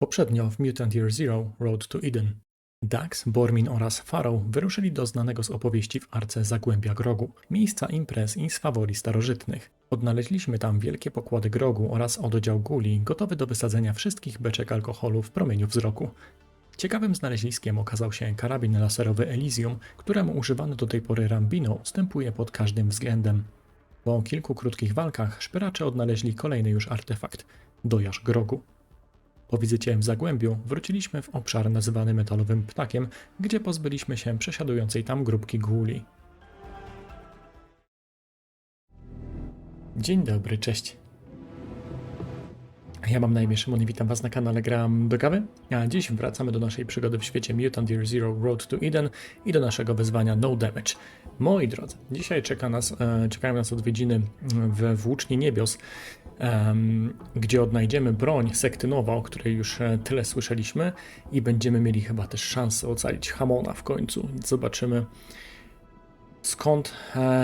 Poprzednio w Mutant Year Zero Road to Eden Dax, Bormin oraz Pharaoh wyruszyli do znanego z opowieści w arce Zagłębia Grogu, miejsca imprez i swaworii starożytnych. Odnaleźliśmy tam wielkie pokłady grogu oraz ododział guli, gotowy do wysadzenia wszystkich beczek alkoholu w promieniu wzroku. Ciekawym znaleziskiem okazał się karabin laserowy Elysium, któremu używany do tej pory Rambino ustępuje pod każdym względem. Po kilku krótkich walkach szperacze odnaleźli kolejny już artefakt – dojarz grogu. Po wizycie w Zagłębiu wróciliśmy w obszar nazywany Metalowym Ptakiem, gdzie pozbyliśmy się przesiadującej tam grupki guli. Dzień dobry, cześć. Ja mam na imię Szymon i witam Was na kanale Gram do Kawy. A dziś wracamy do naszej przygody w świecie Mutant Year Zero Road to Eden i do naszego wyzwania No Damage. Moi drodzy, dzisiaj czekają nas odwiedziny we Włóczni Niebios, gdzie odnajdziemy broń sekty Nowa, o której już tyle słyszeliśmy i będziemy mieli chyba też szansę ocalić Hamona w końcu. Więc zobaczymy, skąd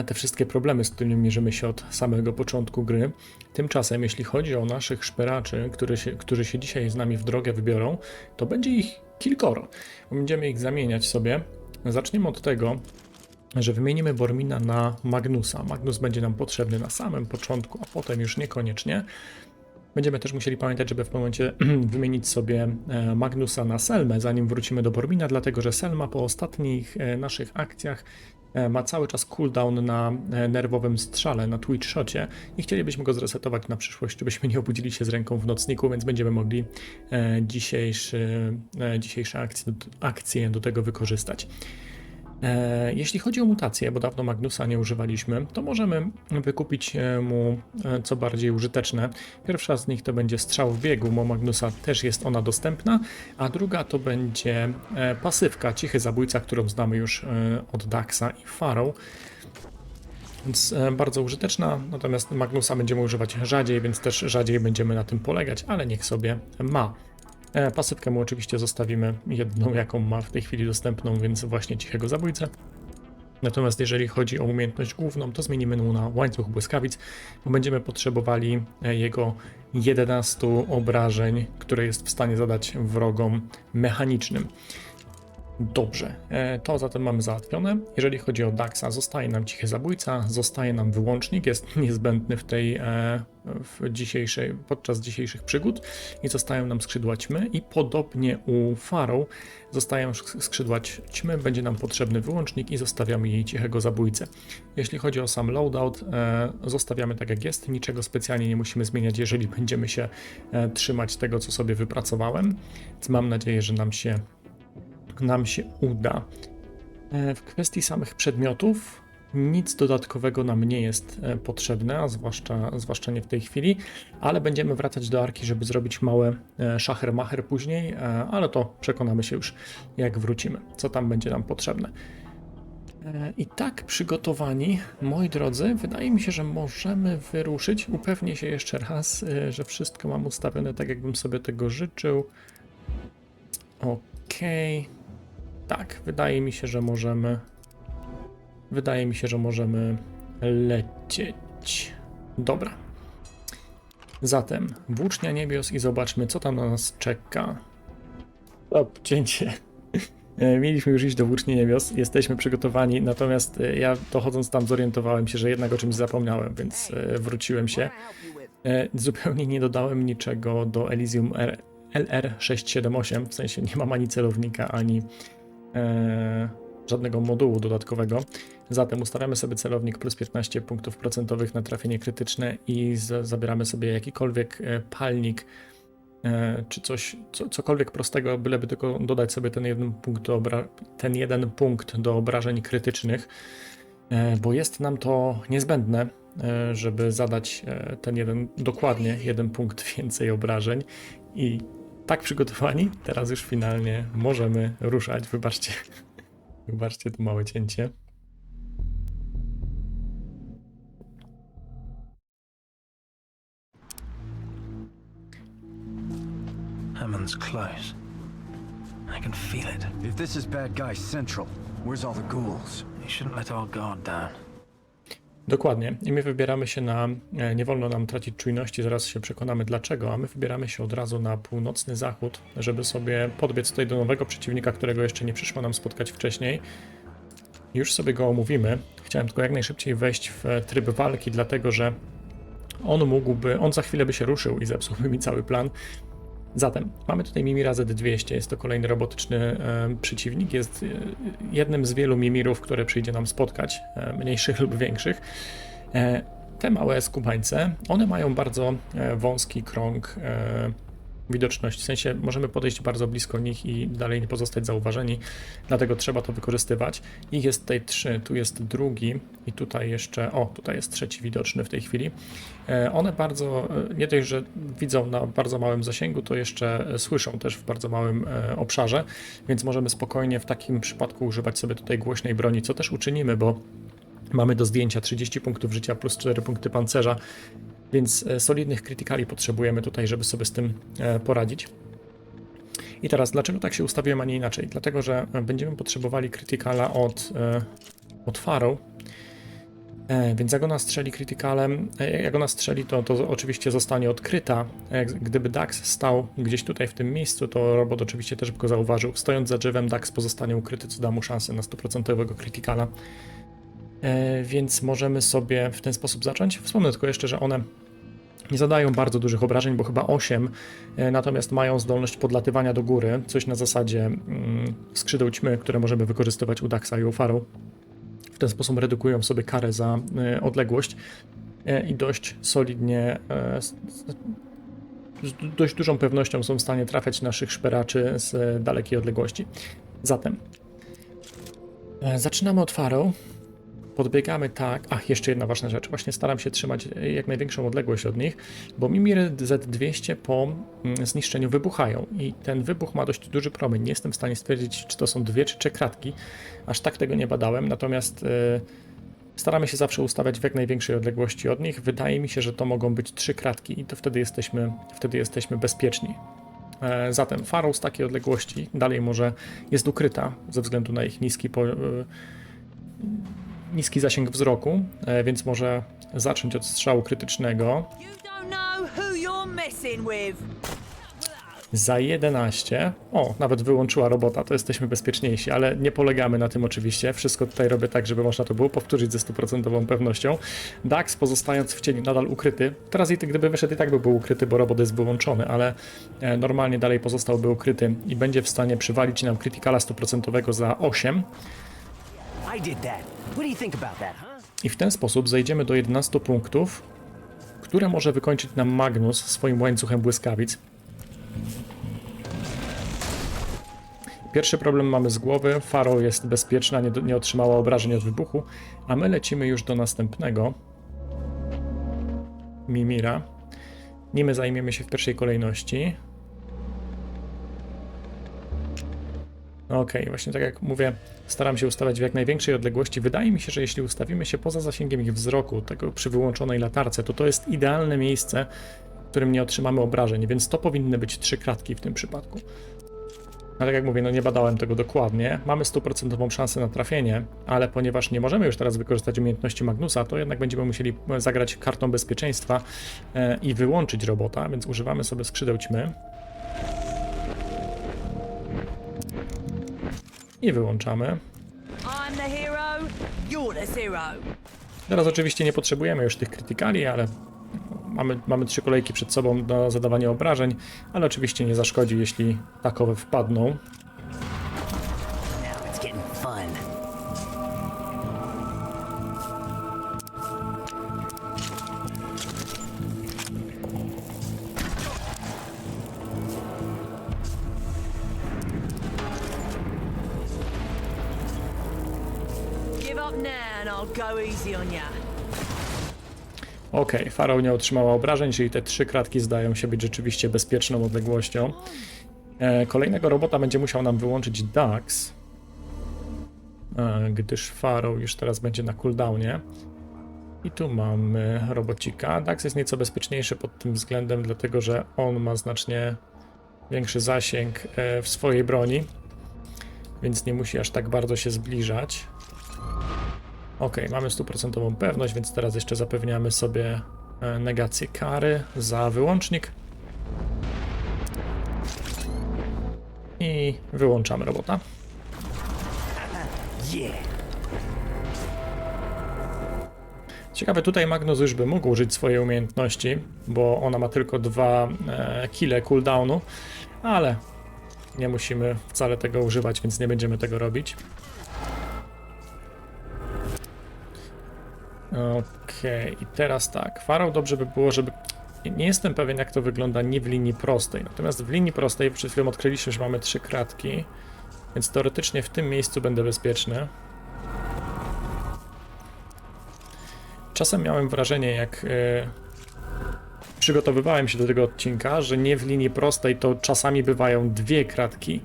te wszystkie problemy, z którymi mierzymy się od samego początku gry. Tymczasem, jeśli chodzi o naszych szperaczy, którzy się dzisiaj z nami w drogę wybiorą, to będzie ich kilkoro. Będziemy ich zamieniać sobie. Zaczniemy od tego, że wymienimy Bormina na Magnusa. Magnus będzie nam potrzebny na samym początku, a potem już niekoniecznie. Będziemy też musieli pamiętać, żeby w pewnym momencie wymienić sobie Magnusa na Selmę, zanim wrócimy do Bormina, dlatego że Selma po ostatnich naszych akcjach ma cały czas cooldown na nerwowym strzale, na Twitch shocie i chcielibyśmy go zresetować na przyszłość, żebyśmy nie obudzili się z ręką w nocniku, więc będziemy mogli dzisiejsze akcje do tego wykorzystać. Jeśli chodzi o mutacje, bo dawno Magnusa nie używaliśmy, to możemy wykupić mu co bardziej użyteczne. Pierwsza z nich to będzie strzał w biegu, bo Magnusa też jest ona dostępna, a druga to będzie pasywka, cichy zabójca, którą znamy już od Daxa i Pharaoh. Więc bardzo użyteczna, natomiast Magnusa będziemy używać rzadziej, więc też rzadziej będziemy na tym polegać, ale niech sobie ma. Pasywkę mu oczywiście zostawimy jedną, jaką ma w tej chwili dostępną, więc właśnie cichego zabójcę. Natomiast jeżeli chodzi o umiejętność główną, to zmienimy mu na łańcuch błyskawic, bo będziemy potrzebowali jego 11 obrażeń, które jest w stanie zadać wrogom mechanicznym. Dobrze, to zatem mamy załatwione. Jeżeli chodzi o Daxa, zostaje nam cichy zabójca, zostaje nam wyłącznik, jest niezbędny podczas dzisiejszych przygód i zostają nam skrzydła ćmy i podobnie u Pharaoh zostają skrzydła ćmy, będzie nam potrzebny wyłącznik i zostawiamy jej cichego zabójcę. Jeśli chodzi o sam loadout, zostawiamy tak jak jest, niczego specjalnie nie musimy zmieniać, jeżeli będziemy się trzymać tego, co sobie wypracowałem, więc mam nadzieję, że nam się uda. W kwestii samych przedmiotów nic dodatkowego nam nie jest potrzebne, a zwłaszcza nie w tej chwili, ale będziemy wracać do Arki, żeby zrobić małe szacher-macher później, ale to przekonamy się już, jak wrócimy, co tam będzie nam potrzebne. I tak przygotowani, moi drodzy, wydaje mi się, że możemy wyruszyć. Upewnię się jeszcze raz, że wszystko mam ustawione tak, jakbym sobie tego życzył. Okej. Tak, wydaje mi się, że możemy lecieć. Dobra. Zatem Włócznia Niebios i zobaczmy, co tam na nas czeka. Cięcie. Mieliśmy już iść do Włóczni Niebios, jesteśmy przygotowani, natomiast ja dochodząc tam zorientowałem się, że jednak o czymś zapomniałem, więc wróciłem się. Zupełnie nie dodałem niczego do Elysium LR678, w sensie nie mam ani celownika, ani żadnego modułu dodatkowego. Zatem ustawiamy sobie celownik plus 15 punktów procentowych na trafienie krytyczne i zabieramy sobie jakikolwiek palnik czy cokolwiek prostego, byleby tylko dodać sobie ten jeden punkt do obrażeń krytycznych, bo jest nam to niezbędne, żeby zadać dokładnie jeden punkt więcej obrażeń. I tak przygotowani, teraz już finalnie możemy ruszać. Wybaczcie to małe cięcie. Hammond's close. I can feel it. If this is Bad Guy Central, where's all the ghouls? You shouldn't let our guard down. Dokładnie. I my wybieramy się na, nie wolno nam tracić czujności, zaraz się przekonamy dlaczego, a my wybieramy się od razu na północny zachód, żeby sobie podbiec tutaj do nowego przeciwnika, którego jeszcze nie przyszło nam spotkać wcześniej. Już sobie go omówimy. Chciałem tylko jak najszybciej wejść w tryb walki, dlatego że on za chwilę by się ruszył i zepsułby mi cały plan. Zatem mamy tutaj Mimira Z200, jest to kolejny robotyczny przeciwnik, jest jednym z wielu Mimirów, które przyjdzie nam spotkać, mniejszych lub większych. Te małe skubańce, one mają bardzo wąski krąg widoczności, w sensie możemy podejść bardzo blisko nich i dalej nie pozostać zauważeni, dlatego trzeba to wykorzystywać. Ich jest tutaj 3, tu jest drugi i tutaj jeszcze, tutaj jest trzeci widoczny w tej chwili. One bardzo, nie dość, że widzą na bardzo małym zasięgu, to jeszcze słyszą też w bardzo małym obszarze, więc możemy spokojnie w takim przypadku używać sobie tutaj głośnej broni, co też uczynimy, bo mamy do zdjęcia 30 punktów życia plus 4 punkty pancerza, więc solidnych krytykali potrzebujemy tutaj, żeby sobie z tym poradzić. I teraz, dlaczego tak się ustawiłem, a nie inaczej? Dlatego, że będziemy potrzebowali krytykala od Pharaoh, więc jak ona strzeli krytykalem, jak ona strzeli, to oczywiście zostanie odkryta. Gdyby Dax stał gdzieś tutaj w tym miejscu, to robot oczywiście też by go zauważył. Stojąc za drzewem, Dax pozostanie ukryty, co da mu szansę na 100% krytykala. Więc możemy sobie w ten sposób zacząć. Wspomnę tylko jeszcze, że one nie zadają bardzo dużych obrażeń, bo chyba 8, natomiast mają zdolność podlatywania do góry, coś na zasadzie skrzydeł ćmy, które możemy wykorzystywać u Daxa i u Pharaoh. W ten sposób redukują sobie karę za odległość i dość solidnie, z dość dużą pewnością są w stanie trafiać naszych szperaczy z dalekiej odległości. Zatem zaczynamy od Pharaoh. Podbiegamy tak. Jeszcze jedna ważna rzecz. Właśnie staram się trzymać jak największą odległość od nich, bo Mimiry Z200 po zniszczeniu wybuchają i ten wybuch ma dość duży promień. Nie jestem w stanie stwierdzić, czy to są 2 czy 3 kratki. Aż tak tego nie badałem, natomiast staramy się zawsze ustawiać w jak największej odległości od nich. Wydaje mi się, że to mogą być 3 kratki i to wtedy jesteśmy bezpieczni. Zatem Pharaoh z takiej odległości dalej jest ukryta ze względu na ich niski zasięg wzroku, więc może zacząć od strzału krytycznego. Za 11. Nawet wyłączyła robota, to jesteśmy bezpieczniejsi, ale nie polegamy na tym oczywiście. Wszystko tutaj robię tak, żeby można to było powtórzyć ze 100% pewnością. Dax pozostając w cieniu nadal ukryty. Teraz gdyby wyszedł i tak by był ukryty, bo robot jest wyłączony, ale normalnie dalej pozostałby ukryty i będzie w stanie przywalić nam krytykala 100% za 8. I w ten sposób zejdziemy do 11 punktów, które może wykończyć nam Magnus swoim łańcuchem błyskawic. Pierwszy problem mamy z głowy, Pharaoh jest bezpieczna, nie otrzymała obrażeń od wybuchu, a my lecimy już do następnego Mimira. Nim zajmiemy się w pierwszej kolejności. Okej, właśnie tak jak mówię, staram się ustawiać w jak największej odległości. Wydaje mi się, że jeśli ustawimy się poza zasięgiem ich wzroku, tego przy wyłączonej latarce, to jest idealne miejsce, w którym nie otrzymamy obrażeń, więc to powinny być 3 kratki w tym przypadku. Ale tak jak mówię, nie badałem tego dokładnie. Mamy 100% szansę na trafienie, ale ponieważ nie możemy już teraz wykorzystać umiejętności Magnusa, to jednak będziemy musieli zagrać kartą bezpieczeństwa i wyłączyć robota, więc używamy sobie skrzydeł ćmy. I wyłączamy. Teraz oczywiście nie potrzebujemy już tych krytykali, ale mamy 3 kolejki przed sobą do zadawania obrażeń, ale oczywiście nie zaszkodzi, jeśli takowe wpadną. Okej, Pharaoh nie otrzymała obrażeń, czyli te 3 kratki zdają się być rzeczywiście bezpieczną odległością. Kolejnego robota będzie musiał nam wyłączyć Dax, gdyż Pharaoh już teraz będzie na cooldownie. I tu mamy robocika. Dax jest nieco bezpieczniejszy pod tym względem, dlatego że on ma znacznie większy zasięg w swojej broni, więc nie musi aż tak bardzo się zbliżać. Ok, mamy 100% pewność, więc teraz jeszcze zapewniamy sobie negację kary za wyłącznik. I wyłączamy robota. Ciekawe, tutaj Magnus już by mógł użyć swojej umiejętności, bo ona ma tylko 2 kile cooldownu, ale nie musimy wcale tego używać, więc nie będziemy tego robić. Okej, i teraz tak, Farał dobrze by było, żeby... Nie jestem pewien, jak to wygląda nie w linii prostej, natomiast w linii prostej przed chwilą odkryliśmy, że mamy 3 kratki, więc teoretycznie w tym miejscu będę bezpieczny. Czasem miałem wrażenie, jak przygotowywałem się do tego odcinka, że nie w linii prostej to czasami bywają 2 kratki,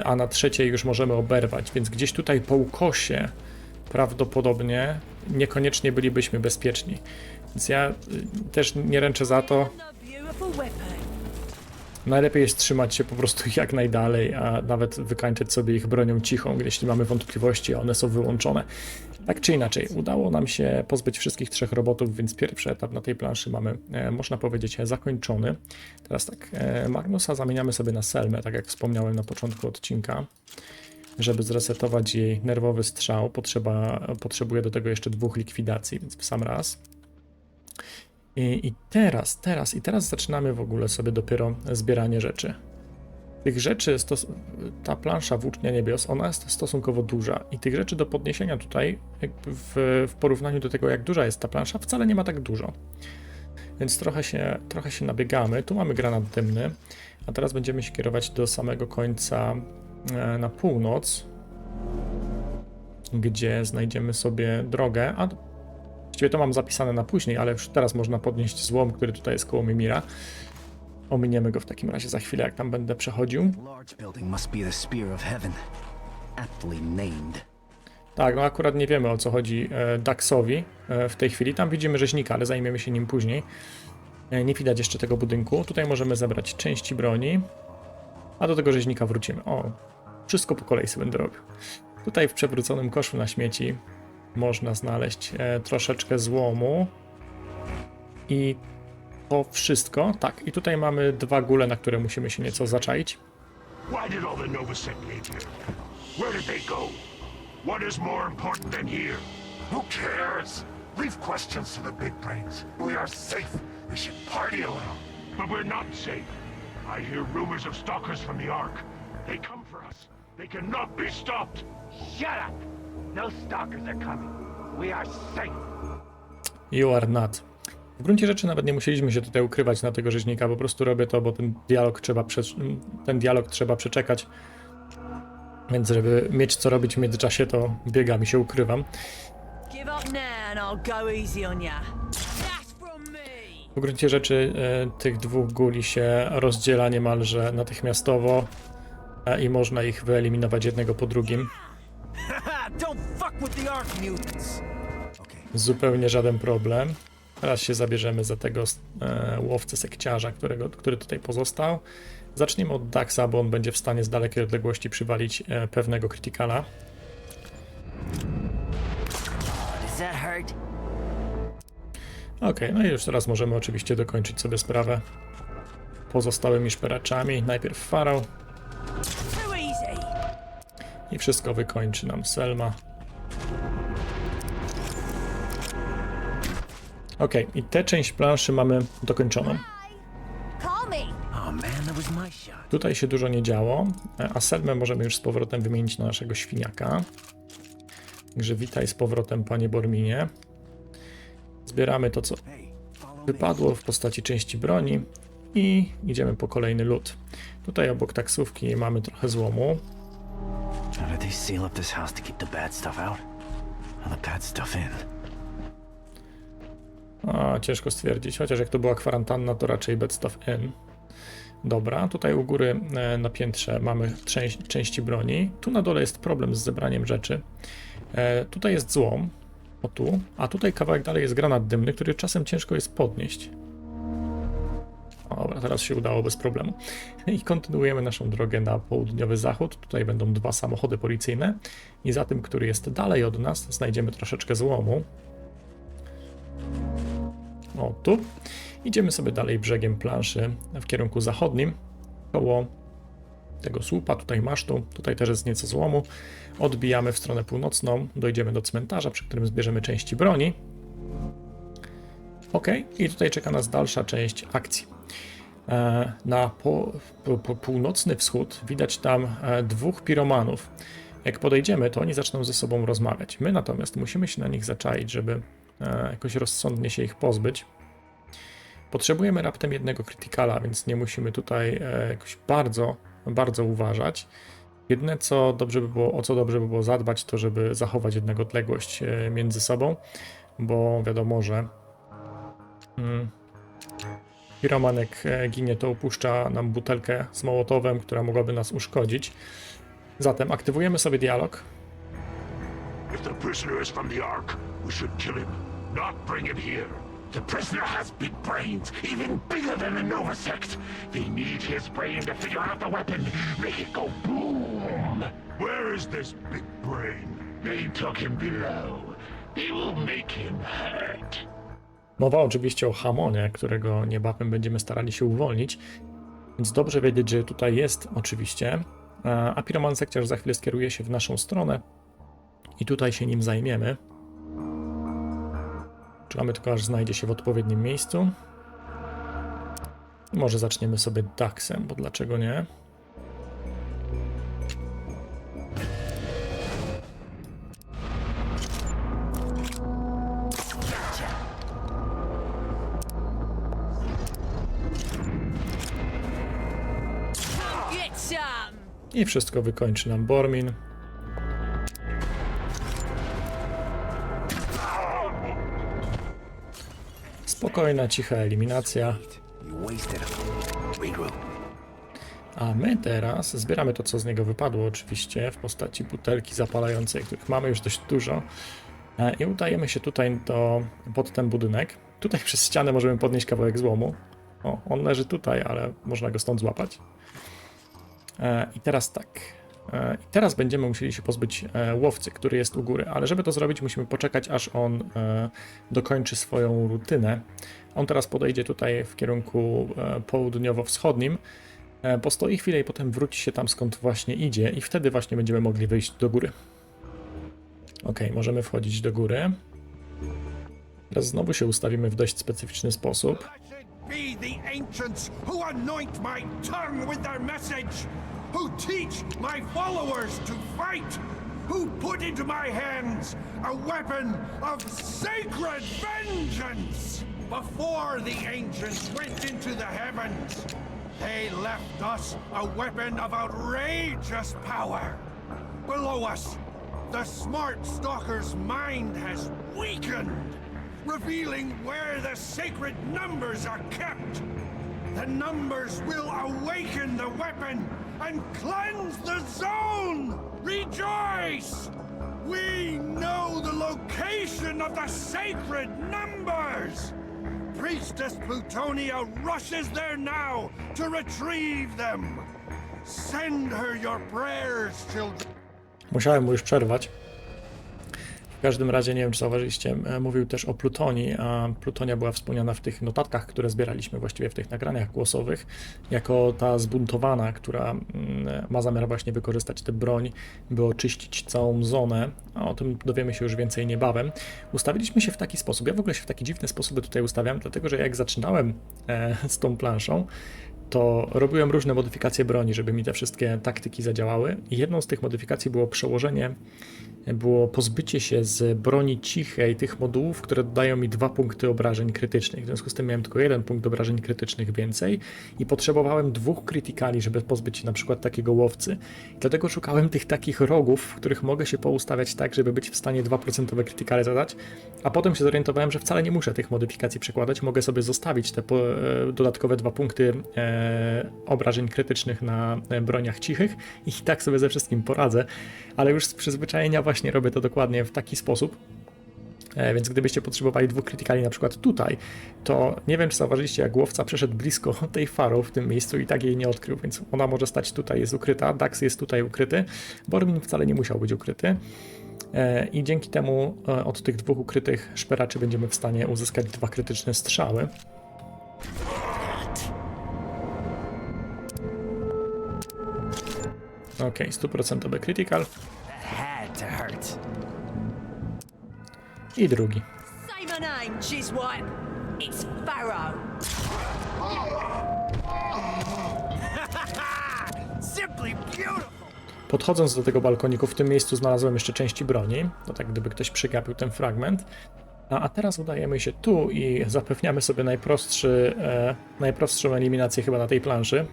a na trzeciej już możemy oberwać, więc gdzieś tutaj po ukosie prawdopodobnie niekoniecznie bylibyśmy bezpieczni. Więc ja też nie ręczę za to. Najlepiej jest trzymać się po prostu jak najdalej, a nawet wykańczać sobie ich bronią cichą, jeśli mamy wątpliwości, a one są wyłączone. Tak czy inaczej, udało nam się pozbyć wszystkich 3 robotów, więc pierwszy etap na tej planszy mamy, można powiedzieć, zakończony. Teraz tak, Magnusa zamieniamy sobie na Selmę, tak jak wspomniałem na początku odcinka. Żeby zresetować jej nerwowy strzał, potrzebuje do tego jeszcze 2 likwidacji, więc w sam raz. I teraz zaczynamy w ogóle sobie dopiero zbieranie rzeczy. Tych rzeczy, ta plansza Włócznia Niebios, ona jest stosunkowo duża i tych rzeczy do podniesienia tutaj, jakby w porównaniu do tego, jak duża jest ta plansza, wcale nie ma tak dużo. Więc trochę się nabiegamy. Tu mamy granat dymny, a teraz będziemy się kierować do samego końca na północ, gdzie znajdziemy sobie drogę, a właściwie to mam zapisane na później, ale już teraz można podnieść złom, który tutaj jest koło Mimira. Ominiemy go w takim razie za chwilę, jak tam będę przechodził. Tak, no akurat nie wiemy, o co chodzi Daxowi w tej chwili. Tam widzimy rzeźnika, ale zajmiemy się nim później. Nie widać jeszcze tego budynku. Tutaj możemy zebrać części broni, a do tego rzeźnika wrócimy. O, wszystko po kolei sobie będę robił. Tutaj w przewróconym koszu na śmieci można znaleźć troszeczkę złomu i to wszystko. Tak, i tutaj mamy 2 gule, na które musimy się nieco zaczaić. Why did all the Nova Sect leave here? Where did they go? What is more important than here? Who cares? Leave questions to the big brains. We are safe. We should party around. But we're not safe. I hear rumors of stalkers from the Ark. They come for us. They cannot be stopped. Shut up! No stalkers are coming. We are safe. You are not. W gruncie rzeczy nawet nie musieliśmy się tutaj ukrywać na tego rzeźnika, po prostu robię to, bo ten dialog trzeba przeczekać. Więc żeby mieć co robić w międzyczasie, to biegam i się ukrywam. Give up now and I'll go easy on ya. That's from me. W gruncie rzeczy tych 2 guli się rozdziela niemalże natychmiastowo i można ich wyeliminować jednego po drugim. Don't fuck with the Ark mutants. Zupełnie żaden problem. Teraz się zabierzemy za tego łowcę sekciarza, który tutaj pozostał. Zacznijmy od Daxa, bo on będzie w stanie z dalekiej odległości przywalić pewnego krytykala. Does that hurt? Okej, no i już teraz możemy oczywiście dokończyć sobie sprawę pozostałymi szperaczami. Najpierw Farał Too easy. i wszystko wykończy nam Selma. Okej, i tę część planszy mamy dokończoną. Call me. Oh man, that was my shot. Tutaj się dużo nie działo, a Selmę możemy już z powrotem wymienić na naszego świniaka. Także witaj z powrotem, panie Borminie. Zbieramy to, co wypadło w postaci części broni i idziemy po kolejny lód. Tutaj obok taksówki mamy trochę złomu. How did they seal up this house to keep the bad stuff out? And the bad stuff in? Ciężko stwierdzić, chociaż jak to była kwarantanna, to raczej bad stuff in. Dobra, tutaj u góry na piętrze mamy części broni. Tu na dole jest problem z zebraniem rzeczy. Tutaj jest złom, o tu, a tutaj kawałek dalej jest granat dymny, który czasem ciężko jest podnieść. Dobra, teraz się udało bez problemu. I kontynuujemy naszą drogę na południowy zachód. Tutaj będą 2 samochody policyjne i za tym, który jest dalej od nas, znajdziemy troszeczkę złomu. O, tu. Idziemy sobie dalej brzegiem planszy w kierunku zachodnim, koło tego słupa, tutaj masztu, tutaj też jest nieco złomu. Odbijamy w stronę północną, dojdziemy do cmentarza, przy którym zbierzemy części broni. Ok, i tutaj czeka nas dalsza część akcji. Na północny wschód widać tam 2 piromanów. Jak podejdziemy, to oni zaczną ze sobą rozmawiać. My natomiast musimy się na nich zaczaić, żeby jakoś rozsądnie się ich pozbyć. Potrzebujemy raptem 1 krytykala, więc nie musimy tutaj jakoś bardzo uważać. Jedyne, co dobrze by było, o co dobrze by było zadbać, to żeby zachować jednak odległość między sobą, bo wiadomo, że piromanek ginie, to upuszcza nam butelkę z mołotowem, która mogłaby nas uszkodzić. Zatem aktywujemy sobie dialog. If the prisoner is from the Ark, we should kill him, not bring him here. The prisoner has big brains, even bigger than the Nova Sect. They need his brain to figure out the weapon, make it go boom. Where is this big brain? They took him below. They will make him hurt. Mowa oczywiście o Hamonie, którego niebawem będziemy starali się uwolnić, więc dobrze wiedzieć, że tutaj jest oczywiście, a piroman sekciarz za chwilę skieruje się w naszą stronę i tutaj się nim zajmiemy. Czekamy tylko, aż znajdzie się w odpowiednim miejscu. Może zaczniemy sobie Daxem, bo dlaczego nie? Get some! I wszystko wykończy nam Bormin. Spokojna, cicha eliminacja. You wasted him. Regroup. A my teraz zbieramy to, co z niego wypadło, oczywiście, w postaci butelki zapalającej, których mamy już dość dużo. I udajemy się tutaj pod ten budynek. Tutaj przez ścianę możemy podnieść kawałek złomu. O, on leży tutaj, ale można go stąd złapać. I teraz tak. I teraz będziemy musieli się pozbyć łowcy, który jest u góry, ale żeby to zrobić, musimy poczekać, aż on dokończy swoją rutynę. On teraz podejdzie tutaj w kierunku południowo-wschodnim, postoi chwilę i potem wróci się tam, skąd właśnie idzie i wtedy właśnie będziemy mogli wyjść do góry. Ok, możemy wchodzić do góry. Teraz znowu się ustawimy w dość specyficzny sposób. Blessed be the ancients who anoint my tongue with their message, who teach my followers to fight, who put into my hands a weapon of sacred vengeance. Before the ancients went into the heavens, they left us a weapon of outrageous power. Below us, the smart stalker's mind has weakened, revealing where the sacred numbers are kept. The numbers will awaken the weapon and cleanse the zone! Rejoice! We know the location of the sacred numbers! Priestess Plutonia rushes there now to retrieve them. Send her your prayers, children. Musiałem mu już przerwać. W każdym razie, nie wiem, czy zauważyliście, mówił też o Plutonii, a Plutonia była wspomniana w tych notatkach, które zbieraliśmy właściwie w tych nagraniach głosowych, jako ta zbuntowana, która ma zamiar właśnie wykorzystać tę broń, by oczyścić całą zonę, a o tym dowiemy się już więcej niebawem. Ustawiliśmy się w taki sposób, ja w ogóle się w taki dziwny sposób tutaj ustawiam, dlatego że jak zaczynałem z tą planszą, to robiłem różne modyfikacje broni, żeby mi te wszystkie taktyki zadziałały. I jedną z tych modyfikacji było pozbycie się z broni cichej tych modułów, które dodają mi 2 punkty obrażeń krytycznych. W związku z tym miałem tylko 1 punkt obrażeń krytycznych więcej i potrzebowałem 2 krytykali, żeby pozbyć się na przykład takiego łowcy. Dlatego szukałem tych takich rogów, w których mogę się poustawiać tak, żeby być w stanie 2% krytykale zadać, a potem się zorientowałem, że wcale nie muszę tych modyfikacji przekładać, mogę sobie zostawić te dodatkowe 2 punkty obrażeń krytycznych na broniach cichych i tak sobie ze wszystkim poradzę, ale już z przyzwyczajenia właśnie robię to dokładnie w taki sposób, Więc gdybyście potrzebowali 2 krytykali na przykład tutaj, to nie wiem, czy zauważyliście, jak łowca przeszedł blisko tej Farrow w tym miejscu i tak jej nie odkrył, więc ona może stać tutaj, jest ukryta, Dax jest tutaj ukryty, Bormin wcale nie musiał być ukryty. I dzięki temu od tych 2 ukrytych szperaczy będziemy w stanie uzyskać 2 krytyczne strzały. Ok, 100% critical. Had to hurt. I drugi. Say my name, Jizwipe. It's Farrow. Simply beautiful. Podchodząc do tego balkoniku, w tym miejscu znalazłem jeszcze części broni. To tak, gdyby ktoś przegapił ten fragment. A teraz udajemy się tu i zapewniamy sobie najprostszą eliminację chyba na tej planszy.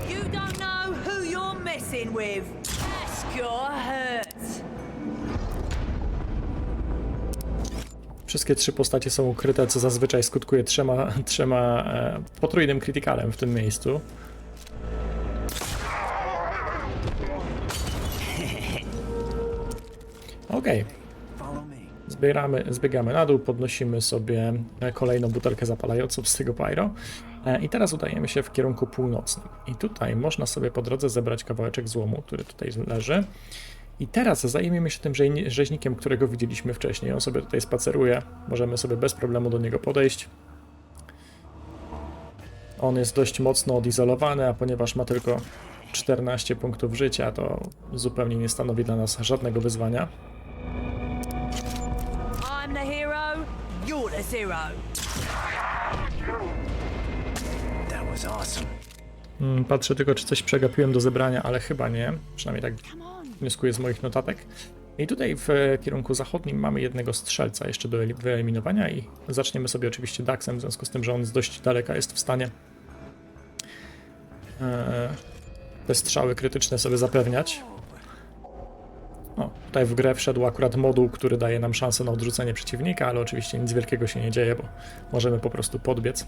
You don't know who you're messing with. That's gotta hurt. Wszystkie 3 postacie są ukryte, co zazwyczaj skutkuje trzema potrójnym krytykalem w tym miejscu. Okej. Zbiegamy na dół, podnosimy sobie kolejną butelkę zapalającą z tego pyro i teraz udajemy się w kierunku północnym. I tutaj można sobie po drodze zebrać kawałeczek złomu, który tutaj leży. I teraz zajmiemy się tym rzeźnikiem, którego widzieliśmy wcześniej. On sobie tutaj spaceruje, możemy sobie bez problemu do niego podejść. On jest dość mocno odizolowany, a ponieważ ma tylko 14 punktów życia, to zupełnie nie stanowi dla nas żadnego wyzwania. I'm the hero, you're the zero. That was awesome. Patrzę tylko, czy coś przegapiłem do zebrania, ale chyba nie. Przynajmniej tak wnioskuję z moich notatek. I tutaj w kierunku zachodnim mamy jednego strzelca jeszcze do wyeliminowania i zaczniemy sobie oczywiście Daxem, w związku z tym, że on z dość daleka jest w stanie te strzały krytyczne sobie zapewniać. O, tutaj w grę wszedł akurat moduł, który daje nam szansę na odrzucenie przeciwnika, ale oczywiście nic wielkiego się nie dzieje, bo możemy po prostu podbiec.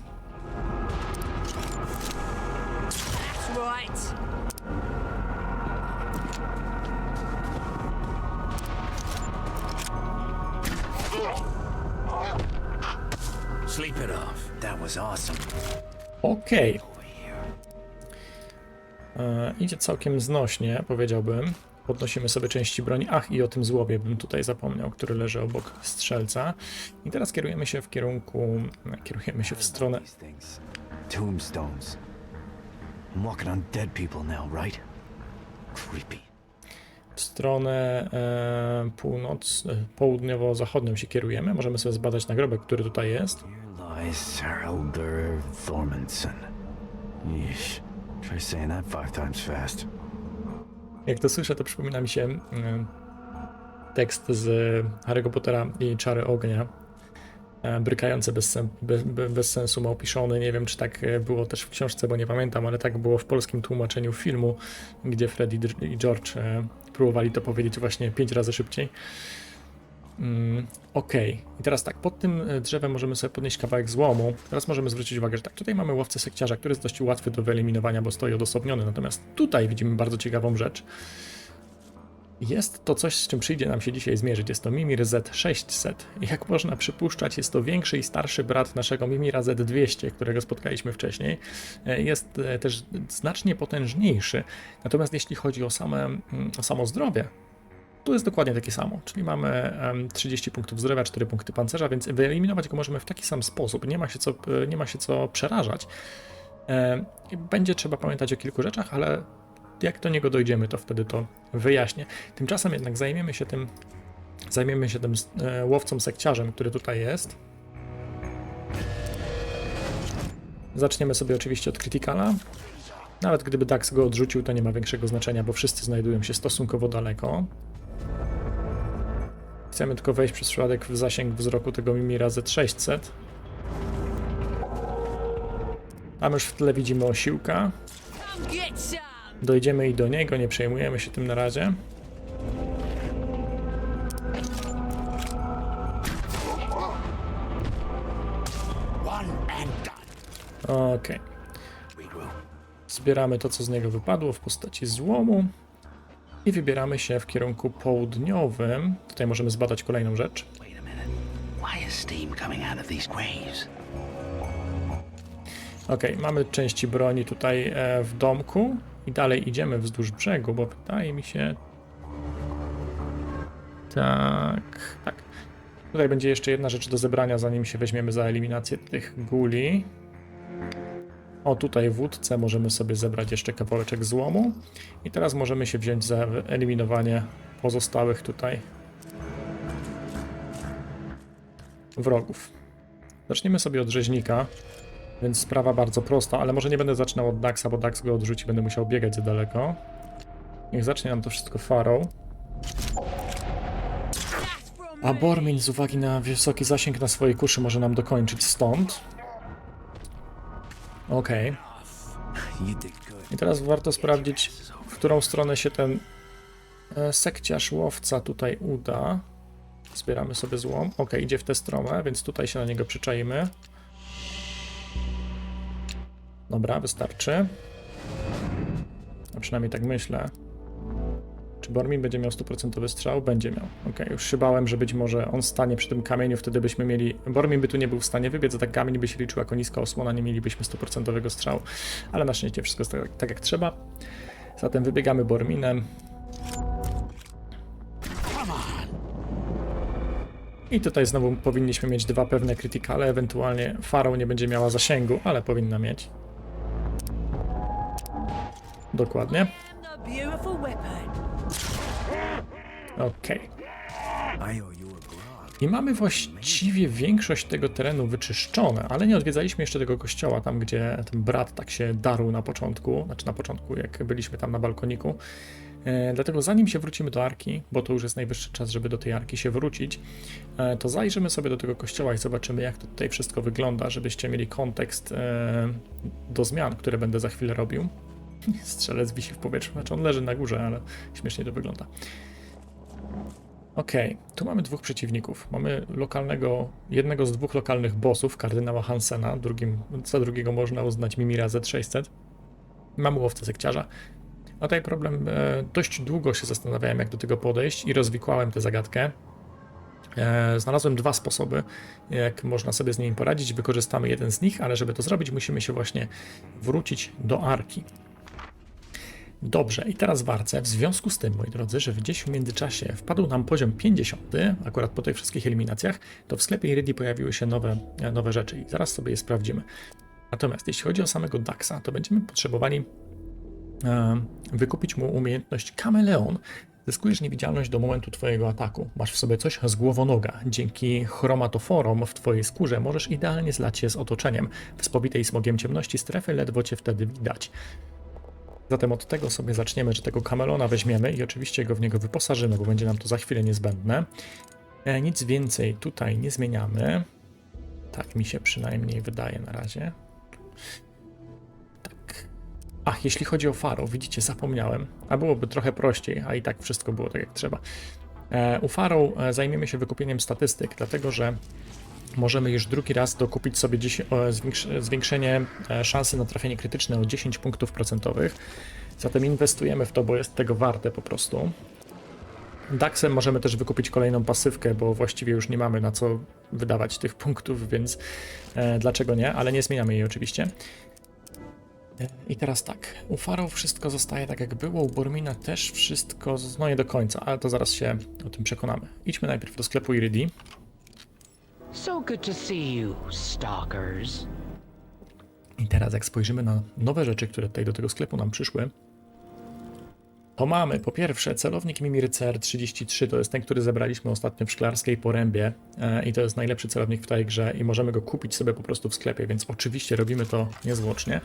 That's right. Sleep it off. That was awesome. Okej. Idzie całkiem znośnie, powiedziałbym. Podnosimy sobie części broni. Ach, i o tym złobie bym tutaj zapomniał, który leży obok strzelca. I teraz kierujemy się w stronę... These things. Tombstones. I'm walking on dead people now, right? Creepy. W stronę południowo-zachodnią się kierujemy. Możemy sobie zbadać nagrobek, który tutaj jest. Here lies Haraldur Thormundson. Yeesh. Try saying that 5 times fast. Jak to słyszę, to przypomina mi się tekst z Harry'ego Pottera i Czary Ognia. Brykające bez sensu małpiszony. Nie wiem, czy tak było też w książce, bo nie pamiętam, ale tak było w polskim tłumaczeniu filmu, gdzie Freddy i George próbowali to powiedzieć właśnie 5 razy szybciej. Okej. I teraz tak, pod tym drzewem możemy sobie podnieść kawałek złomu. Teraz możemy zwrócić uwagę, że tak, tutaj mamy łowcę sekciarza, który jest dość łatwy do wyeliminowania, bo stoi odosobniony. Natomiast tutaj widzimy bardzo ciekawą rzecz. Jest to coś, z czym przyjdzie nam się dzisiaj zmierzyć. Jest to Mimir Z600. Jak można przypuszczać, jest to większy i starszy brat naszego Mimira Z200, którego spotkaliśmy wcześniej. Jest też znacznie potężniejszy. Natomiast jeśli chodzi o samo zdrowie, tu jest dokładnie takie samo, czyli mamy 30 punktów zdrowia, 4 punkty pancerza, więc wyeliminować go możemy w taki sam sposób. Nie ma się co przerażać. Będzie trzeba pamiętać o kilku rzeczach, ale jak do niego dojdziemy, to wtedy to wyjaśnię. Tymczasem jednak zajmiemy się tym łowcą sekciarzem, który tutaj jest. Zaczniemy sobie oczywiście od krytykala. Nawet gdyby Dax go odrzucił, to nie ma większego znaczenia, bo wszyscy znajdują się stosunkowo daleko. Chcemy tylko wejść przez przypadek w zasięg wzroku tego Mimira Z600. Tam już w tle widzimy osiłka. Come get some. Dojdziemy i do niego, nie przejmujemy się tym na razie. Okej. Zbieramy to, co z niego wypadło w postaci złomu. i wybieramy się w kierunku południowym. Tutaj możemy zbadać kolejną rzecz. Wait a minute. Why is steam coming out of these graves? Ok, mamy części broni tutaj w domku i dalej idziemy wzdłuż brzegu, bo wydaje mi się... Tak. Tutaj będzie jeszcze jedna rzecz do zebrania, zanim się weźmiemy za eliminację tych guli. O, tutaj w wódce możemy sobie zebrać jeszcze kawałeczek złomu. I teraz możemy się wziąć za eliminowanie pozostałych tutaj wrogów. Zaczniemy sobie od rzeźnika, więc sprawa bardzo prosta, ale może nie będę zaczynał od Daxa, bo Dax go odrzuci, będę musiał biegać za daleko. Niech zacznie nam to wszystko Pharaoh. A Bormin z uwagi na wysoki zasięg na swojej kuszy może nam dokończyć stąd. Okej. I teraz warto sprawdzić, w którą stronę się ten sekciarz łowca tutaj uda. Zbieramy sobie złom. Okej, idzie w tę stronę, więc tutaj się na niego przyczaimy. Dobra, wystarczy. A przynajmniej tak myślę. Czy Bormin będzie miał 100% strzał? Będzie miał. Okej, już się bałem, że być może on stanie przy tym kamieniu, wtedy byśmy mieli... Bormin by tu nie był w stanie wybiec, a tak kamień by się liczył jako niska osłona, nie mielibyśmy 100% strzału. Ale na szczęście wszystko jest tak jak trzeba. Zatem wybiegamy Borminem. I tutaj znowu powinniśmy mieć dwa pewne krytykale, ewentualnie Pharaoh nie będzie miała zasięgu, ale powinna mieć. Dokładnie. The beautiful weapon. Okej. I mamy właściwie większość tego terenu wyczyszczone, ale nie odwiedzaliśmy jeszcze tego kościoła, tam gdzie ten brat tak się darł na początku, jak byliśmy tam na balkoniku. Dlatego zanim się wrócimy do Arki, bo to już jest najwyższy czas, żeby do tej Arki się wrócić, to zajrzymy sobie do tego kościoła i zobaczymy, jak to tutaj wszystko wygląda, żebyście mieli kontekst do zmian, które będę za chwilę robił. Strzelec wisi w powietrzu, znaczy on leży na górze, ale śmiesznie to wygląda. Okej, tu mamy dwóch przeciwników. Mamy jednego z dwóch lokalnych bossów, kardynała Hansena, za drugiego można uznać Mimira Z600. Mamy łowcę sekciarza. A tutaj problem, dość długo się zastanawiałem, jak do tego podejść i rozwikłałem tę zagadkę. Znalazłem dwa sposoby, jak można sobie z nimi poradzić. Wykorzystamy jeden z nich, ale żeby to zrobić, musimy się właśnie wrócić do Arki. Dobrze, i teraz w Arce, w związku z tym, moi drodzy, że gdzieś w międzyczasie wpadł nam poziom 50, akurat po tych wszystkich eliminacjach, to w sklepie Iridii pojawiły się nowe rzeczy i zaraz sobie je sprawdzimy. Natomiast jeśli chodzi o samego Daxa, to będziemy potrzebowali wykupić mu umiejętność Kameleon. Zyskujesz niewidzialność do momentu twojego ataku. Masz w sobie coś z głowonoga. Dzięki chromatoforom w twojej skórze możesz idealnie zlać się z otoczeniem. W spowitej smogiem ciemności strefy ledwo cię wtedy widać. Zatem od tego sobie zaczniemy, że tego Kameleona weźmiemy i oczywiście go w niego wyposażymy, bo będzie nam to za chwilę niezbędne. Nic więcej tutaj nie zmieniamy. Tak mi się przynajmniej wydaje na razie. Tak. Ach, jeśli chodzi o Pharaoh, widzicie, zapomniałem. A byłoby trochę prościej, a i tak wszystko było tak jak trzeba. U Pharaoh zajmiemy się wykupieniem statystyk, dlatego że możemy już drugi raz dokupić sobie zwiększenie szansy na trafienie krytyczne o 10 punktów procentowych. Zatem inwestujemy w to, bo jest tego warte po prostu. Daxem możemy też wykupić kolejną pasywkę, bo właściwie już nie mamy na co wydawać tych punktów, więc dlaczego nie, ale nie zmieniamy jej oczywiście. I teraz tak, u Pharaoh wszystko zostaje tak jak było, u Bormina też wszystko, no nie do końca, ale to zaraz się o tym przekonamy. Idźmy najpierw do sklepu Iridii. So good to see you, stalkers. I teraz jak spojrzymy na nowe rzeczy, które tutaj do tego sklepu nam przyszły, to mamy po pierwsze celownik Mimir CR33, to jest ten, który zebraliśmy ostatnio w Szklarskiej Porębie i to jest najlepszy celownik w tej grze i możemy go kupić sobie po prostu w sklepie, więc oczywiście robimy to niezwłocznie.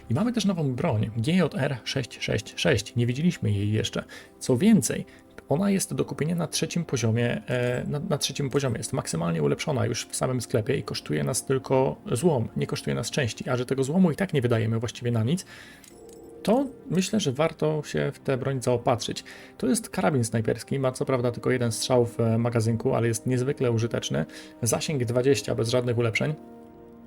I mamy też nową broń, GJR 666, nie widzieliśmy jej jeszcze. Co więcej, ona jest do kupienia na trzecim poziomie, na trzecim poziomie, jest maksymalnie ulepszona już w samym sklepie i kosztuje nas tylko złom, nie kosztuje nas części, a że tego złomu i tak nie wydajemy właściwie na nic, to myślę, że warto się w tę broń zaopatrzyć. To jest karabin snajperski, ma co prawda tylko jeden strzał w magazynku, ale jest niezwykle użyteczny. Zasięg 20 bez żadnych ulepszeń.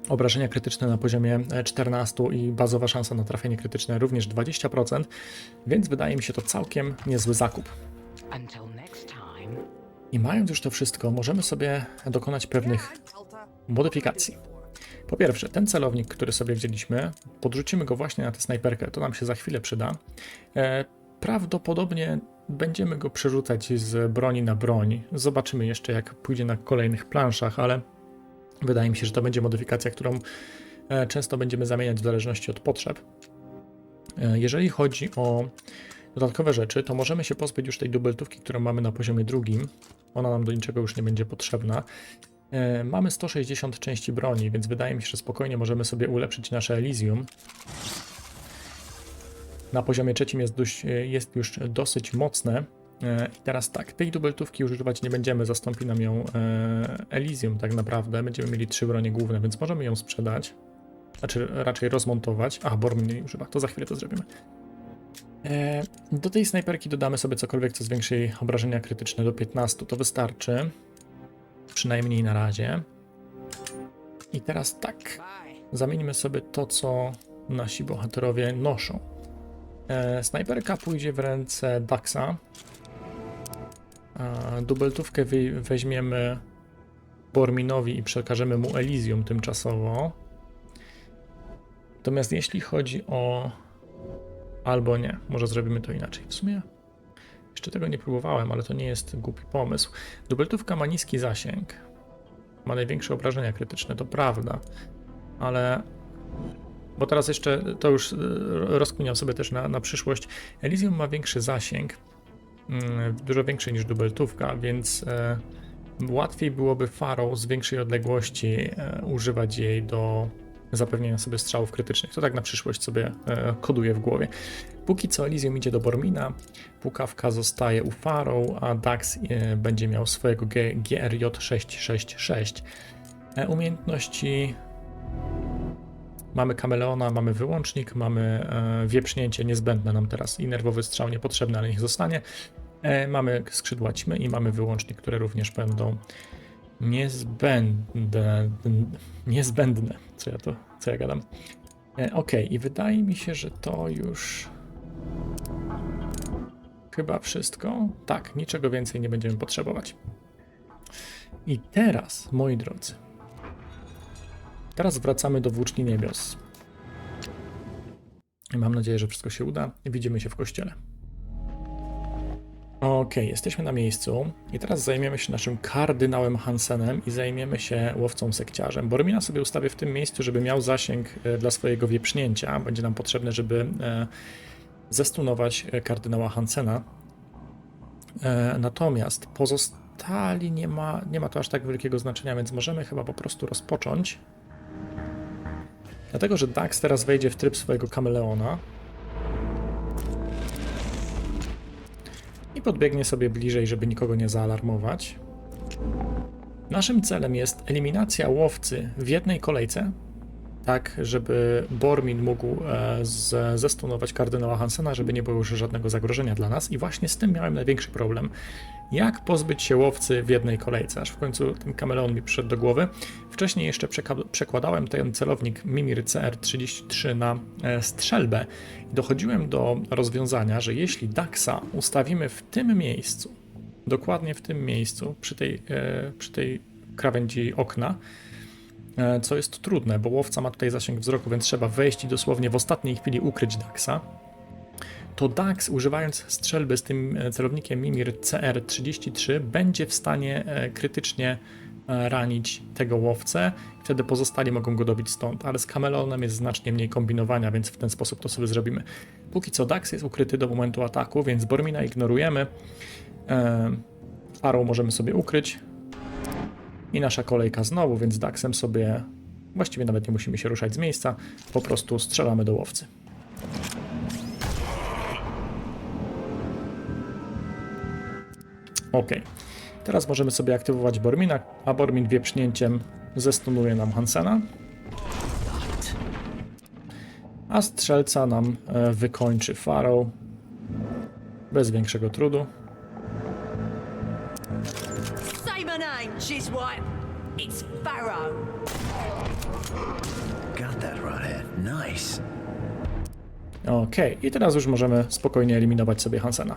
Obrażenia krytyczne na poziomie 14 i bazowa szansa na trafienie krytyczne również 20%, więc wydaje mi się to całkiem niezły zakup. Until next time. I mając już to wszystko, możemy sobie dokonać pewnych modyfikacji. Po pierwsze, ten celownik, który sobie wzięliśmy, podrzucimy go właśnie na tę snajperkę, to nam się za chwilę przyda. Prawdopodobnie będziemy go przerzucać z broni na broń. Zobaczymy jeszcze, jak pójdzie na kolejnych planszach, ale wydaje mi się, że to będzie modyfikacja, którą często będziemy zamieniać w zależności od potrzeb. Jeżeli chodzi o dodatkowe rzeczy, to możemy się pozbyć już tej dubeltówki, którą mamy na poziomie 2. Ona nam do niczego już nie będzie potrzebna. Mamy 160 części broni, więc wydaje mi się, że spokojnie możemy sobie ulepszyć nasze Elysium. Na poziomie 3 jest już dosyć mocne. I teraz tak, tej dubeltówki używać nie będziemy, zastąpi nam ją Elysium tak naprawdę. Będziemy mieli 3 bronie główne, więc możemy ją sprzedać. Znaczy raczej rozmontować. Bormin nie używa, to za chwilę to zrobimy. Do tej snajperki dodamy sobie cokolwiek, co zwiększy jej obrażenia krytyczne do 15. To wystarczy. Przynajmniej na razie. I teraz tak. Zamieńmy sobie to, co nasi bohaterowie noszą. Snajperka pójdzie w ręce Daxa. Dubeltówkę weźmiemy Borminowi i przekażemy mu Elysium tymczasowo. Natomiast jeśli chodzi o... Albo nie, może zrobimy to inaczej. W sumie jeszcze tego nie próbowałem, ale to nie jest głupi pomysł. Dubeltówka ma niski zasięg. Ma największe obrażenia krytyczne, to prawda. Ale... Bo teraz jeszcze to już rozkminiam sobie też na przyszłość. Elysium ma większy zasięg. Dużo większy niż dubeltówka, więc łatwiej byłoby Farą z większej odległości używać jej do zapewnienia sobie strzałów krytycznych. To tak na przyszłość sobie koduję w głowie. Póki co Elysium idzie do Bormina, pukawka zostaje u Farą, a Dax będzie miał swojego GRJ 666. Umiejętności... Mamy kameleona, mamy wyłącznik, mamy wieprznięcie niezbędne nam teraz i nerwowy strzał niepotrzebny, ale niech zostanie. Mamy skrzydła ćmy i mamy wyłącznik, które również będą niezbędne. Co ja gadam? Ok, i wydaje mi się, że to już chyba wszystko. Tak, niczego więcej nie będziemy potrzebować. I teraz, moi drodzy, teraz wracamy do Włóczni Niebios. I mam nadzieję, że wszystko się uda. Widzimy się w kościele. Ok, jesteśmy na miejscu i teraz zajmiemy się naszym kardynałem Hansenem i zajmiemy się łowcą sekciarzem. Bormina sobie ustawię w tym miejscu, żeby miał zasięg dla swojego wieprznięcia. Będzie nam potrzebne, żeby zestunować kardynała Hansena. Natomiast pozostali nie ma to aż tak wielkiego znaczenia, więc możemy chyba po prostu rozpocząć. Dlatego, że Dax teraz wejdzie w tryb swojego kameleona i podbiegnie sobie bliżej, żeby nikogo nie zaalarmować. Naszym celem jest eliminacja łowcy w jednej kolejce, tak żeby Bormin mógł zestunować kardynała Hansena, żeby nie było już żadnego zagrożenia dla nas. I właśnie z tym miałem największy problem. Jak pozbyć się łowcy w jednej kolejce? Aż w końcu ten kameleon mi przyszedł do głowy. Wcześniej jeszcze przekładałem ten celownik Mimir CR33 na strzelbę i dochodziłem do rozwiązania, że jeśli Daxa ustawimy w tym miejscu, dokładnie w tym miejscu, przy tej krawędzi okna, co jest trudne, bo łowca ma tutaj zasięg wzroku, więc trzeba wejść i dosłownie w ostatniej chwili ukryć Daxa, to Dax, używając strzelby z tym celownikiem Mimir CR33, będzie w stanie krytycznie ranić tego łowcę. Wtedy pozostali mogą go dobić stąd, ale z kameleonem jest znacznie mniej kombinowania, więc w ten sposób to sobie zrobimy. Póki co Dax jest ukryty do momentu ataku, więc Bormina ignorujemy. Farą możemy sobie ukryć. I nasza kolejka znowu, więc Daxem sobie właściwie nawet nie musimy się ruszać z miejsca, po prostu strzelamy do łowcy. Ok, teraz możemy sobie aktywować Bormina, a Bormin wieprznięciem zestunuje nam Hansena, a strzelca nam wykończy Farą bez większego trudu. Say my name, Jizwipe. It's Pharaoh. Nice. Okej, i teraz już możemy spokojnie eliminować sobie Hansena.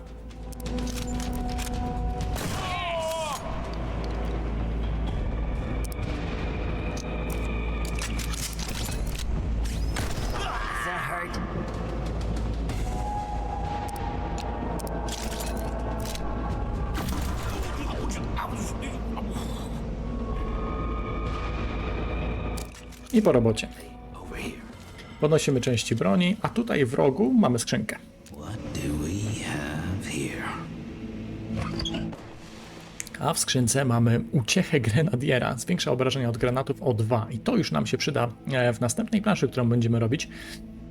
I po robocie. Over here. Podnosimy części broni, a tutaj w rogu mamy skrzynkę. What do we have here? A w skrzynce mamy uciechę grenadiera. Zwiększa obrażenia od granatów o 2 i to już nam się przyda w następnej planszy, którą będziemy robić.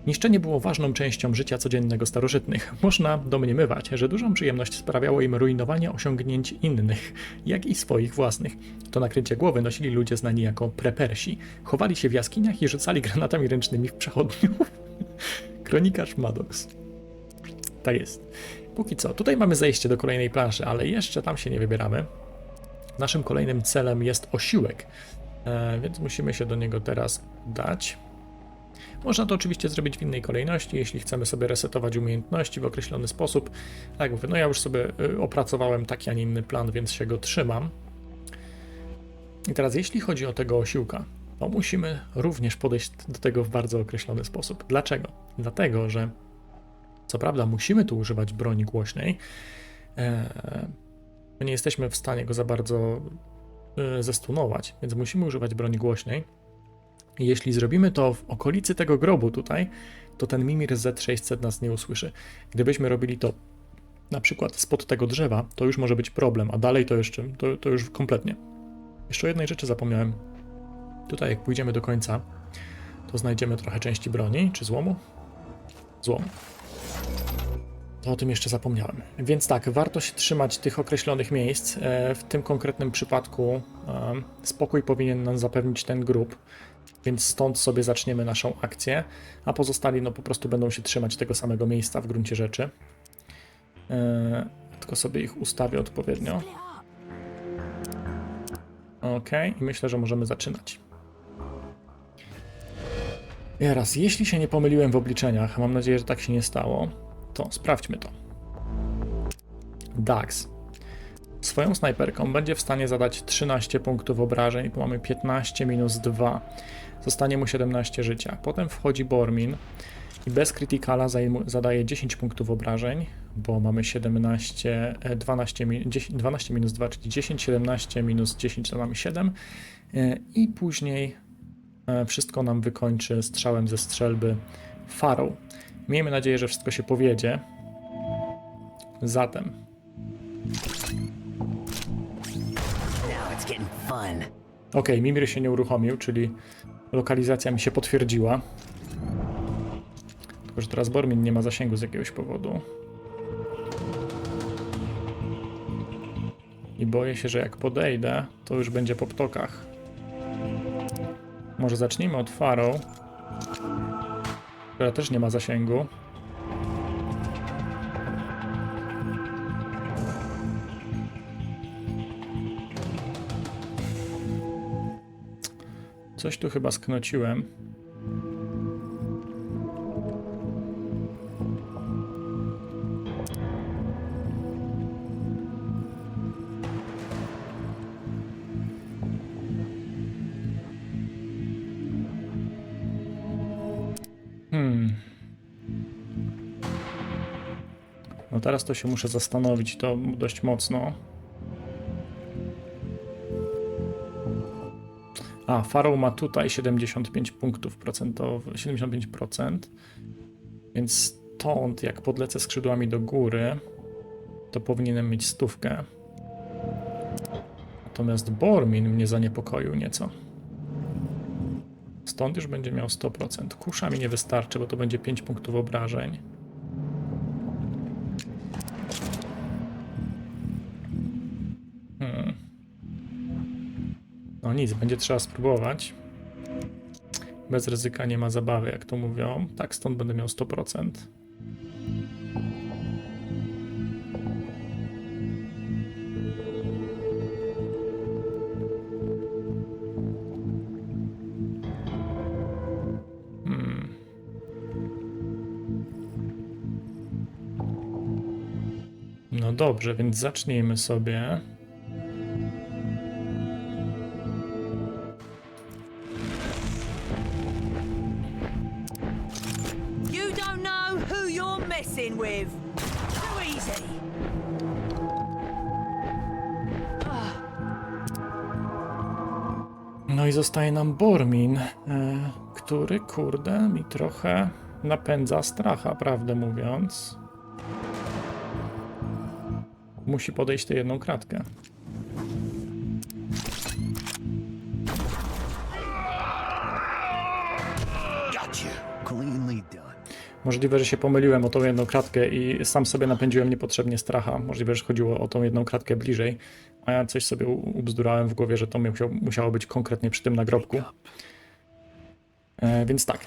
Niszczenie było ważną częścią życia codziennego starożytnych. Można domniemywać, że dużą przyjemność sprawiało im rujnowanie osiągnięć innych, jak i swoich własnych. To nakrycie głowy nosili ludzie znani jako prepersi. Chowali się w jaskiniach i rzucali granatami ręcznymi w przechodniów. Kronikarz Maddox. Tak jest. Póki co, tutaj mamy zejście do kolejnej planszy, ale jeszcze tam się nie wybieramy. Naszym kolejnym celem jest osiłek, więc musimy się do niego teraz dać. Można to oczywiście zrobić w innej kolejności, jeśli chcemy sobie resetować umiejętności w określony sposób. Tak jak mówię, no ja już sobie opracowałem taki, a nie inny plan, więc się go trzymam. I teraz jeśli chodzi o tego osiłka, to musimy również podejść do tego w bardzo określony sposób. Dlaczego? Dlatego, że co prawda musimy tu używać broni głośnej, my nie jesteśmy w stanie go za bardzo zestunować, więc musimy używać broni głośnej. I jeśli zrobimy to w okolicy tego grobu tutaj, to ten Mimir Z600 nas nie usłyszy. Gdybyśmy robili to na przykład spod tego drzewa, to już może być problem, a dalej to jeszcze, to już kompletnie. Jeszcze o jednej rzeczy zapomniałem. Tutaj jak pójdziemy do końca, to znajdziemy trochę części broni, czy złomu? Złomu. To o tym jeszcze zapomniałem. Więc tak, warto się trzymać tych określonych miejsc. W tym konkretnym przypadku spokój powinien nam zapewnić ten grób, więc stąd sobie zaczniemy naszą akcję, a pozostali no po prostu będą się trzymać tego samego miejsca w gruncie rzeczy. Tylko sobie ich ustawię odpowiednio. Ok, i myślę, że możemy zaczynać. Teraz, jeśli się nie pomyliłem w obliczeniach, mam nadzieję, że tak się nie stało, to sprawdźmy to. Dax swoją snajperką będzie w stanie zadać 13 punktów obrażeń, bo mamy 15 minus 2. Zostanie mu 17 życia. Potem wchodzi Bormin i bez krytykala zadaje 10 punktów obrażeń, bo mamy 12 minus 2, czyli 10, 17 minus 10 to mamy 7. I później wszystko nam wykończy strzałem ze strzelby Farą. Miejmy nadzieję, że wszystko się powiedzie. Zatem. Ok, Mimir się nie uruchomił, czyli lokalizacja mi się potwierdziła. Tylko, że teraz Bormin nie ma zasięgu z jakiegoś powodu. I boję się, że jak podejdę, to już będzie po ptokach. Może zacznijmy od Farą, która też nie ma zasięgu. Coś tu chyba sknociłem. No teraz to się muszę zastanowić, to dość mocno. A, Pharaoh ma tutaj 75 punktów procentowych, 75%. Więc stąd, jak podlecę skrzydłami do góry, to powinienem mieć 100. Natomiast Bormin mnie zaniepokoił nieco. Stąd już będzie miał 100%. Kusza mi nie wystarczy, bo to będzie 5 punktów obrażeń. No nic, będzie trzeba spróbować. Bez ryzyka nie ma zabawy, jak to mówią. Tak, stąd będę miał 100%. No dobrze, więc zacznijmy sobie. You don't know who you're messing with. Too easy. No i zostaje nam Bormin, który, kurde, mi trochę napędza stracha, prawdę mówiąc. Musi podejść tę jedną kratkę. Cleanly done. Możliwe, że się pomyliłem o tą jedną kratkę i sam sobie napędziłem niepotrzebnie stracha. Możliwe, że chodziło o tą jedną kratkę bliżej, a ja coś sobie ubzdurałem w głowie, że to musiało być konkretnie przy tym nagrobku. Więc tak,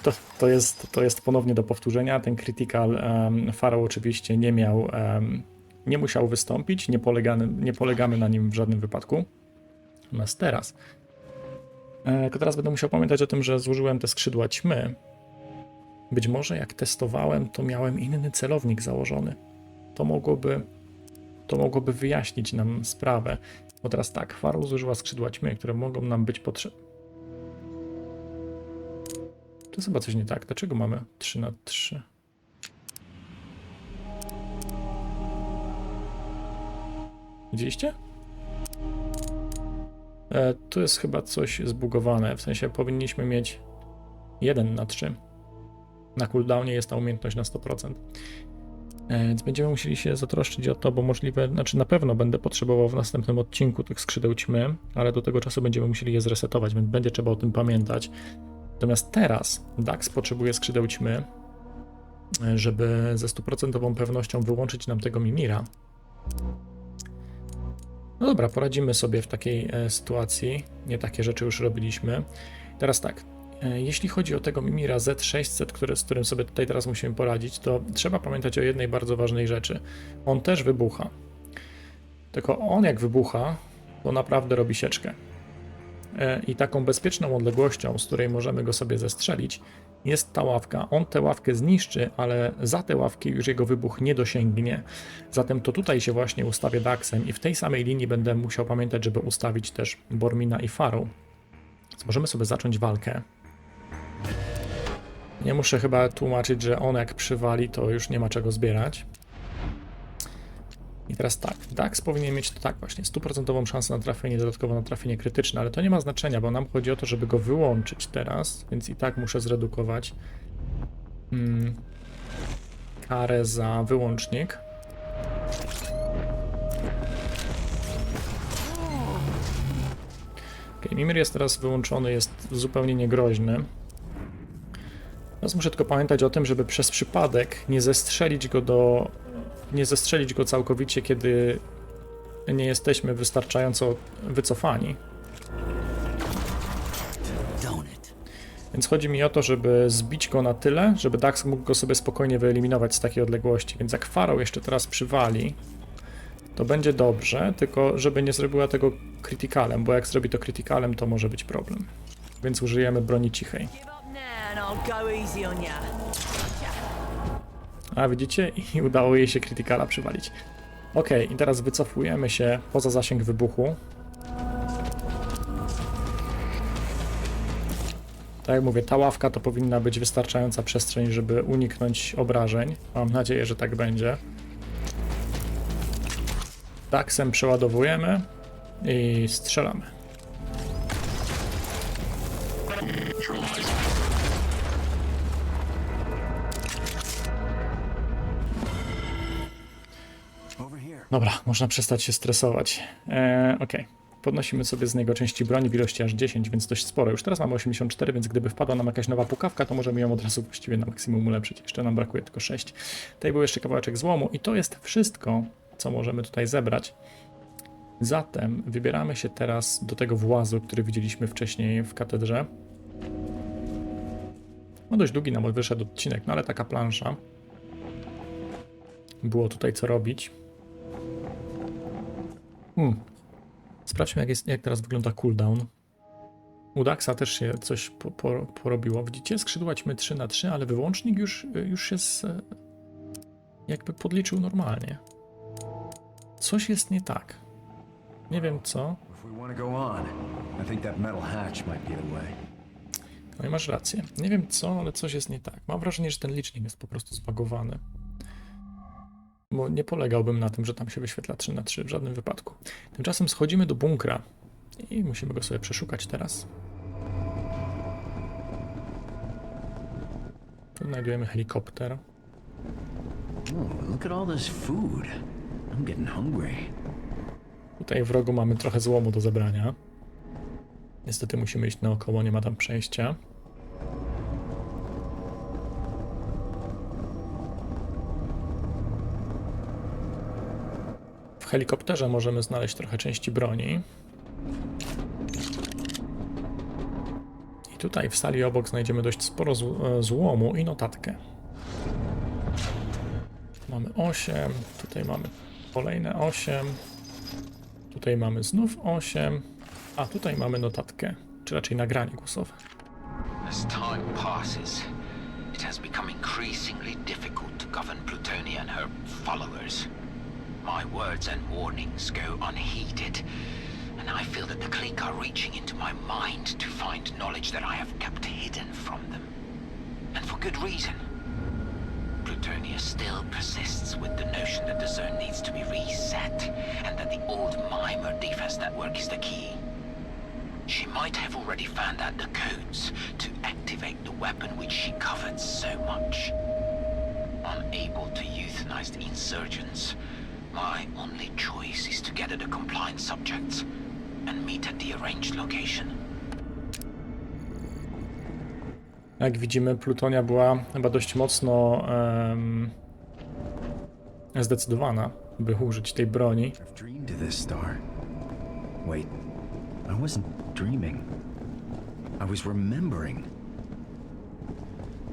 to jest ponownie do powtórzenia. Ten Critical Pharaoh oczywiście nie musiał wystąpić, nie polegamy na nim w żadnym wypadku. Natomiast teraz, tylko teraz będę musiał pamiętać o tym, że zużyłem te skrzydła ćmy. Być może jak testowałem, to miałem inny celownik założony. To mogłoby wyjaśnić nam sprawę. Bo teraz tak, Pharaoh zużyła skrzydła ćmy, które mogą nam być potrzebne. To jest chyba coś nie tak. Dlaczego mamy 3×3? Widzieliście? Tu jest chyba coś zbugowane. W sensie powinniśmy mieć 1×3. Na cooldownie jest ta umiejętność na 100%. Więc będziemy musieli się zatroszczyć o to, bo możliwe, znaczy na pewno będę potrzebował w następnym odcinku tych skrzydeł ćmy, ale do tego czasu będziemy musieli je zresetować, więc będzie trzeba o tym pamiętać. Natomiast teraz Dax potrzebuje skrzydeł ćmy, żeby ze 100% pewnością wyłączyć nam tego Mimira. No dobra, poradzimy sobie w takiej sytuacji. Nie takie rzeczy już robiliśmy. Teraz tak, jeśli chodzi o tego Mimira Z600, z którym sobie tutaj teraz musimy poradzić, to trzeba pamiętać o jednej bardzo ważnej rzeczy. On też wybucha. Tylko on jak wybucha, to naprawdę robi sieczkę. I taką bezpieczną odległością, z której możemy go sobie zestrzelić, jest ta ławka. On tę ławkę zniszczy, ale za tę ławkę już jego wybuch nie dosięgnie. Zatem to tutaj się właśnie ustawię Daxem i w tej samej linii będę musiał pamiętać, żeby ustawić też Bormina i Pharaoh. Więc możemy sobie zacząć walkę. Nie muszę chyba tłumaczyć, że on jak przywali, to już nie ma czego zbierać. I teraz tak, Dax powinien mieć to tak właśnie, 100% szansę na trafienie, dodatkowo na trafienie krytyczne, ale to nie ma znaczenia, bo nam chodzi o to, żeby go wyłączyć teraz, więc i tak muszę zredukować karę za wyłącznik. Ok, Mimir jest teraz wyłączony, jest zupełnie niegroźny. Teraz muszę tylko pamiętać o tym, żeby przez przypadek nie zestrzelić go całkowicie, kiedy nie jesteśmy wystarczająco wycofani. Więc chodzi mi o to, żeby zbić go na tyle, żeby Dax mógł go sobie spokojnie wyeliminować z takiej odległości. Więc jak Pharaoh jeszcze teraz przywali, to będzie dobrze, tylko żeby nie zrobiła tego krytykalem, bo jak zrobi to krytykalem, to może być problem. Więc użyjemy broni cichej. A widzicie? I udało jej się krytykala przywalić. Ok, i teraz wycofujemy się poza zasięg wybuchu. Tak jak mówię, ta ławka to powinna być wystarczająca przestrzeń, żeby uniknąć obrażeń. Mam nadzieję, że tak będzie. Daxem przeładowujemy i strzelamy. Dobra, można przestać się stresować. Ok, podnosimy sobie z niego części broni w ilości aż 10, więc dość sporo. Już teraz mamy 84, więc gdyby wpadła nam jakaś nowa pukawka, to możemy ją od razu właściwie na maksimum ulepszyć. Jeszcze nam brakuje tylko 6. Tutaj był jeszcze kawałeczek złomu i to jest wszystko, co możemy tutaj zebrać. Zatem wybieramy się teraz do tego włazu, który widzieliśmy wcześniej w katedrze. No dość długi nam wyszedł odcinek, no ale taka plansza. Było tutaj co robić. Sprawdźmy, jak teraz wygląda cooldown. U Daxa też się coś porobiło. Widzicie, skrzydła ćmy 3×3, ale wyłącznik już jest jakby podliczył normalnie. coś jest nie tak. Nie wiem co. If we want to go on, I think that metal hatch might be the way. No i masz rację. Nie wiem co, ale coś jest nie tak. Mam wrażenie, że ten licznik jest po prostu zbagowany. Bo nie polegałbym na tym, że tam się wyświetla 3×3 w żadnym wypadku. Tymczasem schodzimy do bunkra i musimy go sobie przeszukać teraz. Tu znajdujemy helikopter. Oh, look at all this food. I'm getting hungry. Tutaj w rogu mamy trochę złomu do zebrania. Niestety musimy iść naokoło, nie ma tam przejścia. W helikopterze możemy znaleźć trochę części broni. I tutaj w sali obok znajdziemy dość sporo złomu i notatkę. Mamy 8, tutaj mamy kolejne 8. Tutaj mamy znów 8, a tutaj mamy notatkę, czy raczej nagranie głosowe. As time passes, it has become increasingly difficult to govern Plutonia and her followers. My words and warnings go unheeded, and I feel that the clique are reaching into my mind to find knowledge that I have kept hidden from them. And for good reason. Plutonia still persists with the notion that the zone needs to be reset, and that the old Mimer defense network is the key. She might have already found out the codes to activate the weapon which she covered so much. Unable to euthanize the insurgents, my only choice is to gather the compliant subjects and meet at the arranged location. Jak widzimy, Plutonia była chyba dość mocno zdecydowana, by użyć tej broni. I've dreamed of this star. Wait, I wasn't dreaming. I was remembering.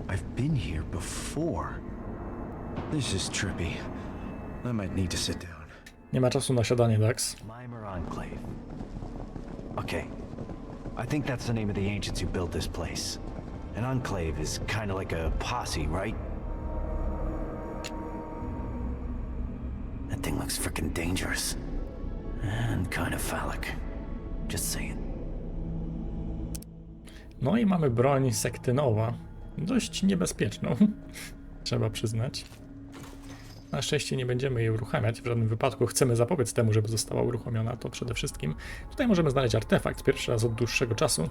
I've been here before. This is trippy. I might need to sit down. Nie ma czasu na siadanie, Dax. Mimer Enclave. Okay. I think that's the name of the ancients who built this place. An enclave is kind of like a posse, right? That thing looks freaking dangerous. And kind of phallic. Just saying. No i mamy broń sektynowa. Dość niebezpieczną, trzeba przyznać. Na szczęście nie będziemy jej uruchamiać w żadnym wypadku. Chcemy zapobiec temu, żeby została uruchomiona, to przede wszystkim. Tutaj możemy znaleźć artefakt, pierwszy raz od dłuższego czasu.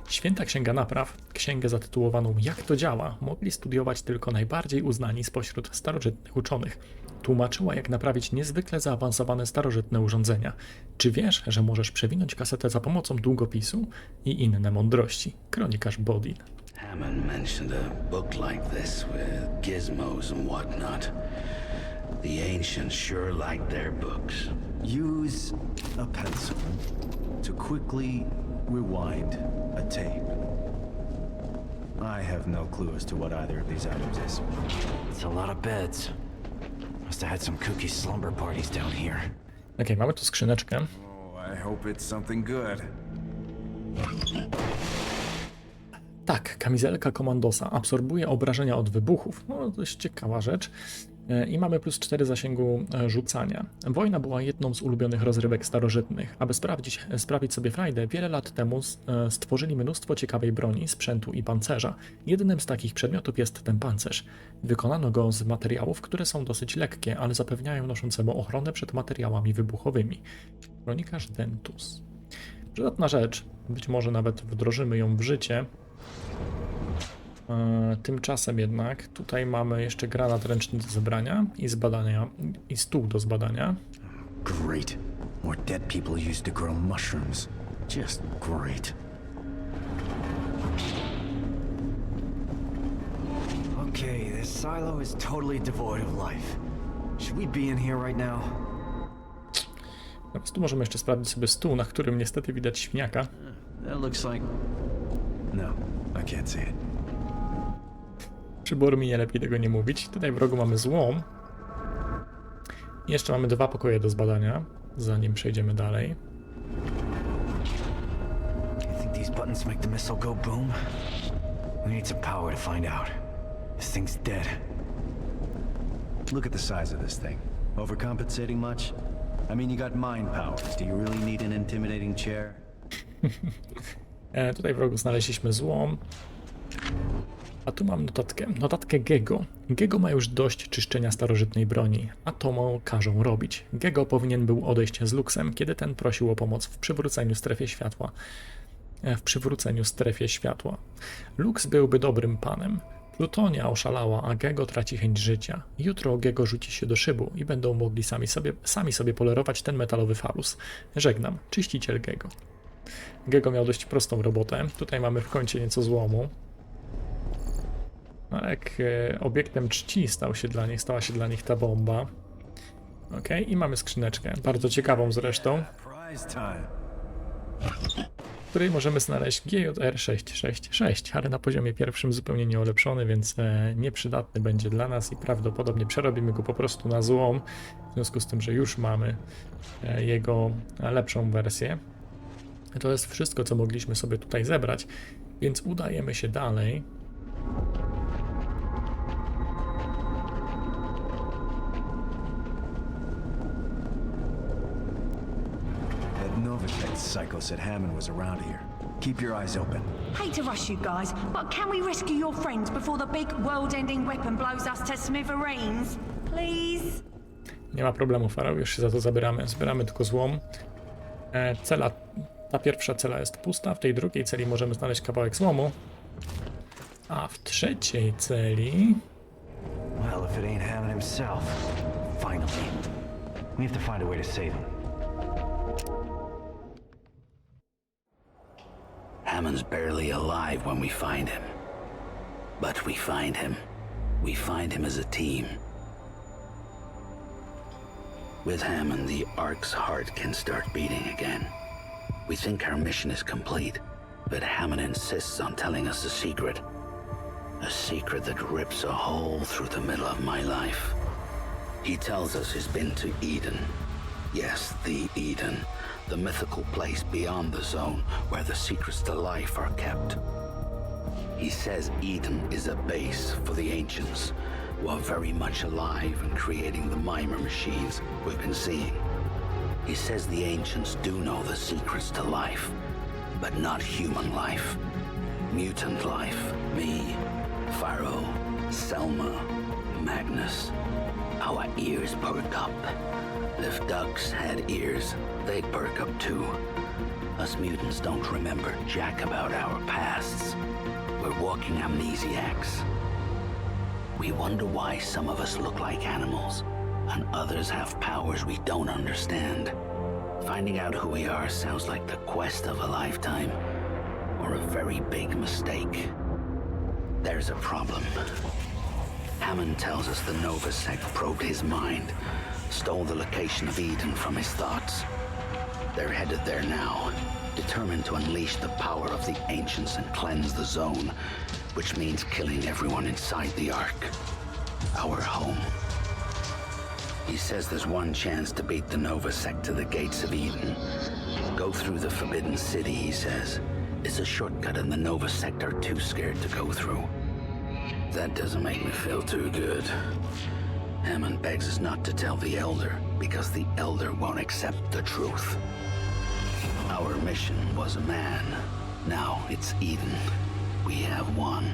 Święta Księga Napraw, księgę zatytułowaną Jak to działa, mogli studiować tylko najbardziej uznani spośród starożytnych uczonych. Tłumaczyła, jak naprawić niezwykle zaawansowane starożytne urządzenia. Czy wiesz, że możesz przewinąć kasetę za pomocą długopisu? I inne mądrości. Kronikarz Bodin. Hammond mentioned a book like this with gizmos and whatnot. The ancients sure liked their books. Use a pencil to quickly rewind a tape. I have no clue as to what either of these items is. It's a lot of beds. Must have had some kooky slumber parties down here. Okej, mamy tu skrzyneczkę. Oh, I hope it's something good. Tak, kamizelka komandosa absorbuje obrażenia od wybuchów. No, dość ciekawa rzecz. I mamy plus 4 zasięgu rzucania. Wojna była jedną z ulubionych rozrywek starożytnych. Aby sprawić sobie frajdę, wiele lat temu stworzyli mnóstwo ciekawej broni, sprzętu i pancerza. Jednym z takich przedmiotów jest ten pancerz. Wykonano go z materiałów, które są dosyć lekkie, ale zapewniają noszącemu ochronę przed materiałami wybuchowymi. Kronikarz Dentus. Przydatna rzecz, być może nawet wdrożymy ją w życie. Tymczasem jednak tutaj mamy jeszcze granat ręczny do zebrania i zbadania, i stół do zbadania. Great. More dead people used to grow mushrooms. Just great. Okay, this silo is totally devoid of life. Should we be in here right now? Natomiast tu możemy jeszcze sprawdzić sobie stół, na którym niestety widać świniaka. That looks like... No, I can't see it. Przy Borminie lepiej tego nie mówić. Tutaj w rogu mamy złom. I jeszcze mamy 2 pokoje do zbadania, zanim przejdziemy dalej. You think these buttons make the missile go boom? We need some power to find out. This thing's dead. Look at the size of this thing. Overcompensating much? I mean, you got mind powers. Do you really need an intimidating chair? Tutaj w rogu znaleźliśmy złom. A tu mam notatkę Gego. Gego ma już dość czyszczenia starożytnej broni, a to mu każą robić. Gego powinien był odejść z Luxem, kiedy ten prosił o pomoc w przywróceniu strefie światła. Lux byłby dobrym panem. Plutonia oszalała, a Gego traci chęć życia. Jutro Gego rzuci się do szybu i będą mogli sami sobie polerować ten metalowy falus. Żegnam, czyściciel Gego. Gego miał dość prostą robotę. Tutaj mamy w kącie nieco złomu. No, jak obiektem czci stała się dla nich ta bomba. Ok, i mamy skrzyneczkę, bardzo ciekawą zresztą, w której możemy znaleźć GJR 666, ale na poziomie pierwszym zupełnie nieulepszony, więc nieprzydatny będzie dla nas i prawdopodobnie przerobimy go po prostu na złom, w związku z tym, że już mamy jego lepszą wersję. To jest wszystko, co mogliśmy sobie tutaj zebrać, więc udajemy się dalej. Novitech psycho said Hammond was around here. Keep your eyes open. Hate to rush you guys, but can we rescue your friends before the big world-ending weapon blows us to smithereens? Please? Nie ma problemu, Farał, już się za to zabieramy. Zbieramy tylko złom. Ta pierwsza cela jest pusta, w tej drugiej celi możemy znaleźć kawałek złomu. A w trzeciej celi... Well, if it ain't Hammond himself. Finally. We have to find a way to save him. Hammond's barely alive when we find him. But we find him. We find him as a team. With Hammond, the Ark's heart can start beating again. We think our mission is complete, but Hammond insists on telling us a secret. A secret that rips a hole through the middle of my life. He tells us he's been to Eden. Yes, the Eden. The mythical place beyond the zone where the secrets to life are kept. He says Eden is a base for the ancients, who are very much alive and creating the mimer machines we've been seeing. He says the ancients do know the secrets to life, but not human life. Mutant life. Me, Pharaoh, Selma, Magnus. Our ears perk up. If ducks had ears, they'd perk up too. Us mutants don't remember jack about our pasts. We're walking amnesiacs. We wonder why some of us look like animals, and others have powers we don't understand. Finding out who we are sounds like the quest of a lifetime, or a very big mistake. There's a problem. Hammond tells us the Novasec probed his mind, stole the location of Eden from his thoughts. They're headed there now, determined to unleash the power of the ancients and cleanse the zone, which means killing everyone inside the Ark. Our home. He says there's one chance to beat the Novasec to the gates of Eden. Go through the Forbidden City, he says. It's a shortcut and the Novasec are too scared to go through. That doesn't make me feel too good. Hammond begs us not to tell the Elder, because the Elder won't accept the truth. Our mission was a man. Now it's Eden. We have one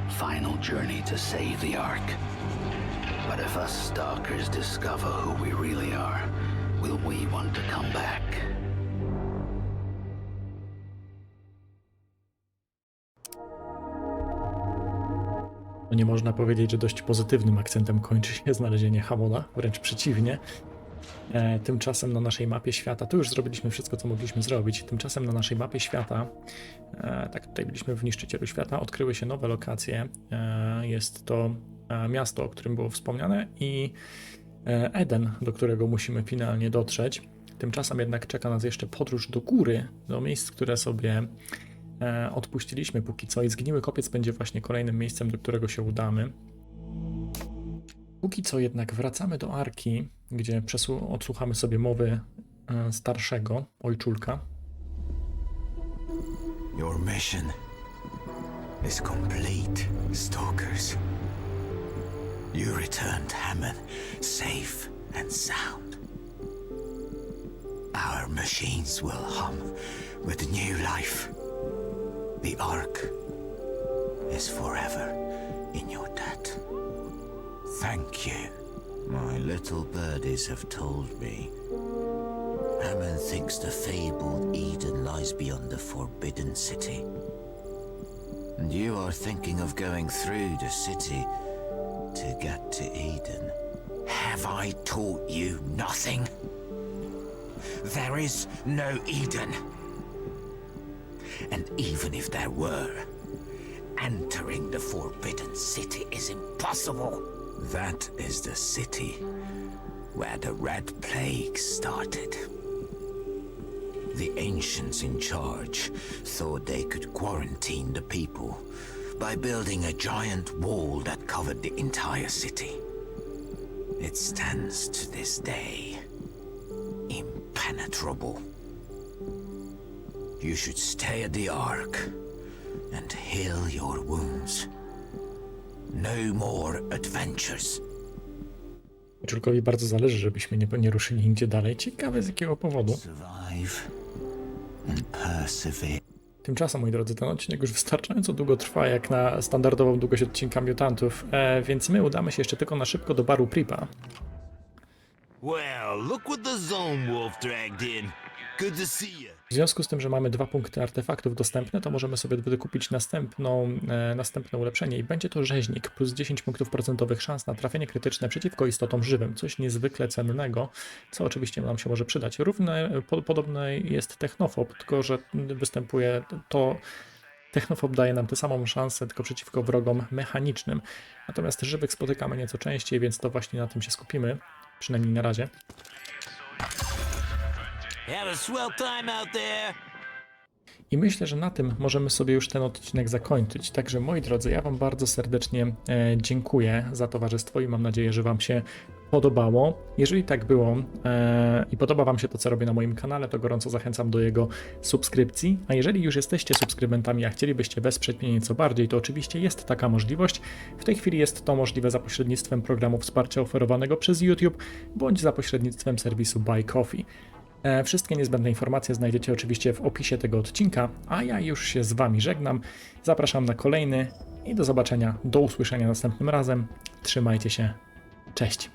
final journey to save the Ark. But if us stalkers discover who we really are, will we want to come back? Nie można powiedzieć, że dość pozytywnym akcentem kończy się znalezienie Hamona, wręcz przeciwnie. Tymczasem na naszej mapie świata, tu już zrobiliśmy wszystko, co mogliśmy zrobić, tymczasem na naszej mapie świata, tak tutaj byliśmy w Niszczycielu Świata, odkryły się nowe lokacje. Jest to miasto, o którym było wspomniane, i Eden, do którego musimy finalnie dotrzeć. Tymczasem jednak czeka nas jeszcze podróż do góry, do miejsc, które sobie odpuściliśmy póki co, i Zgniły Kopiec będzie właśnie kolejnym miejscem, do którego się udamy. Póki co jednak wracamy do Arki, gdzie odsłuchamy sobie mowy starszego ojczulka. Your mission is complete, Stalkers. You returned Hammond safe and sound. Our machines will hum with new life. The Ark is forever in your debt. Thank you. My little birdies have told me. Hammond thinks the fabled Eden lies beyond the Forbidden City. And you are thinking of going through the city to get to Eden. Have I taught you nothing? There is no Eden. And even if there were, entering the Forbidden City is impossible. That is the city where the Red Plague started. The ancients in charge thought they could quarantine the people by building a giant wall that covered the entire city. It stands to this day, impenetrable. You should stay at the Ark and heal your wounds. No more adventures. Wilkowi bardzo zależy, żebyśmy nie ruszyli nigdzie dalej. Ciekawe z jakiego powodu. Survive and persevere. Tymczasem, moi drodzy, ten odcinek już wystarczająco długo trwa, jak na standardową długość odcinka Mutantów, więc my udamy się jeszcze tylko na szybko do baru Pripa. Well, look what the Zone Wolf dragged in. Good to see you. W związku z tym, że mamy 2 punkty artefaktów dostępne, to możemy sobie wykupić następne ulepszenie i będzie to rzeźnik, plus 10 punktów procentowych szans na trafienie krytyczne przeciwko istotom żywym. Coś niezwykle cennego, co oczywiście nam się może przydać. Podobny jest technofob, tylko że występuje to... Technofob daje nam tę samą szansę, tylko przeciwko wrogom mechanicznym. Natomiast żywych spotykamy nieco częściej, więc to właśnie na tym się skupimy, przynajmniej na razie. Have a swell time out there. I myślę, że na tym możemy sobie już ten odcinek zakończyć. Także moi drodzy, ja wam bardzo serdecznie dziękuję za towarzystwo i mam nadzieję, że wam się podobało. Jeżeli tak było i podoba wam się to, co robię na moim kanale, to gorąco zachęcam do jego subskrypcji. A jeżeli już jesteście subskrybentami, a chcielibyście wesprzeć mnie nieco bardziej, to oczywiście jest taka możliwość. W tej chwili jest to możliwe za pośrednictwem programu wsparcia oferowanego przez YouTube, bądź za pośrednictwem serwisu Buy Coffee. Wszystkie niezbędne informacje znajdziecie oczywiście w opisie tego odcinka, a ja już się z wami żegnam. Zapraszam na kolejny i do zobaczenia, do usłyszenia następnym razem. Trzymajcie się, cześć!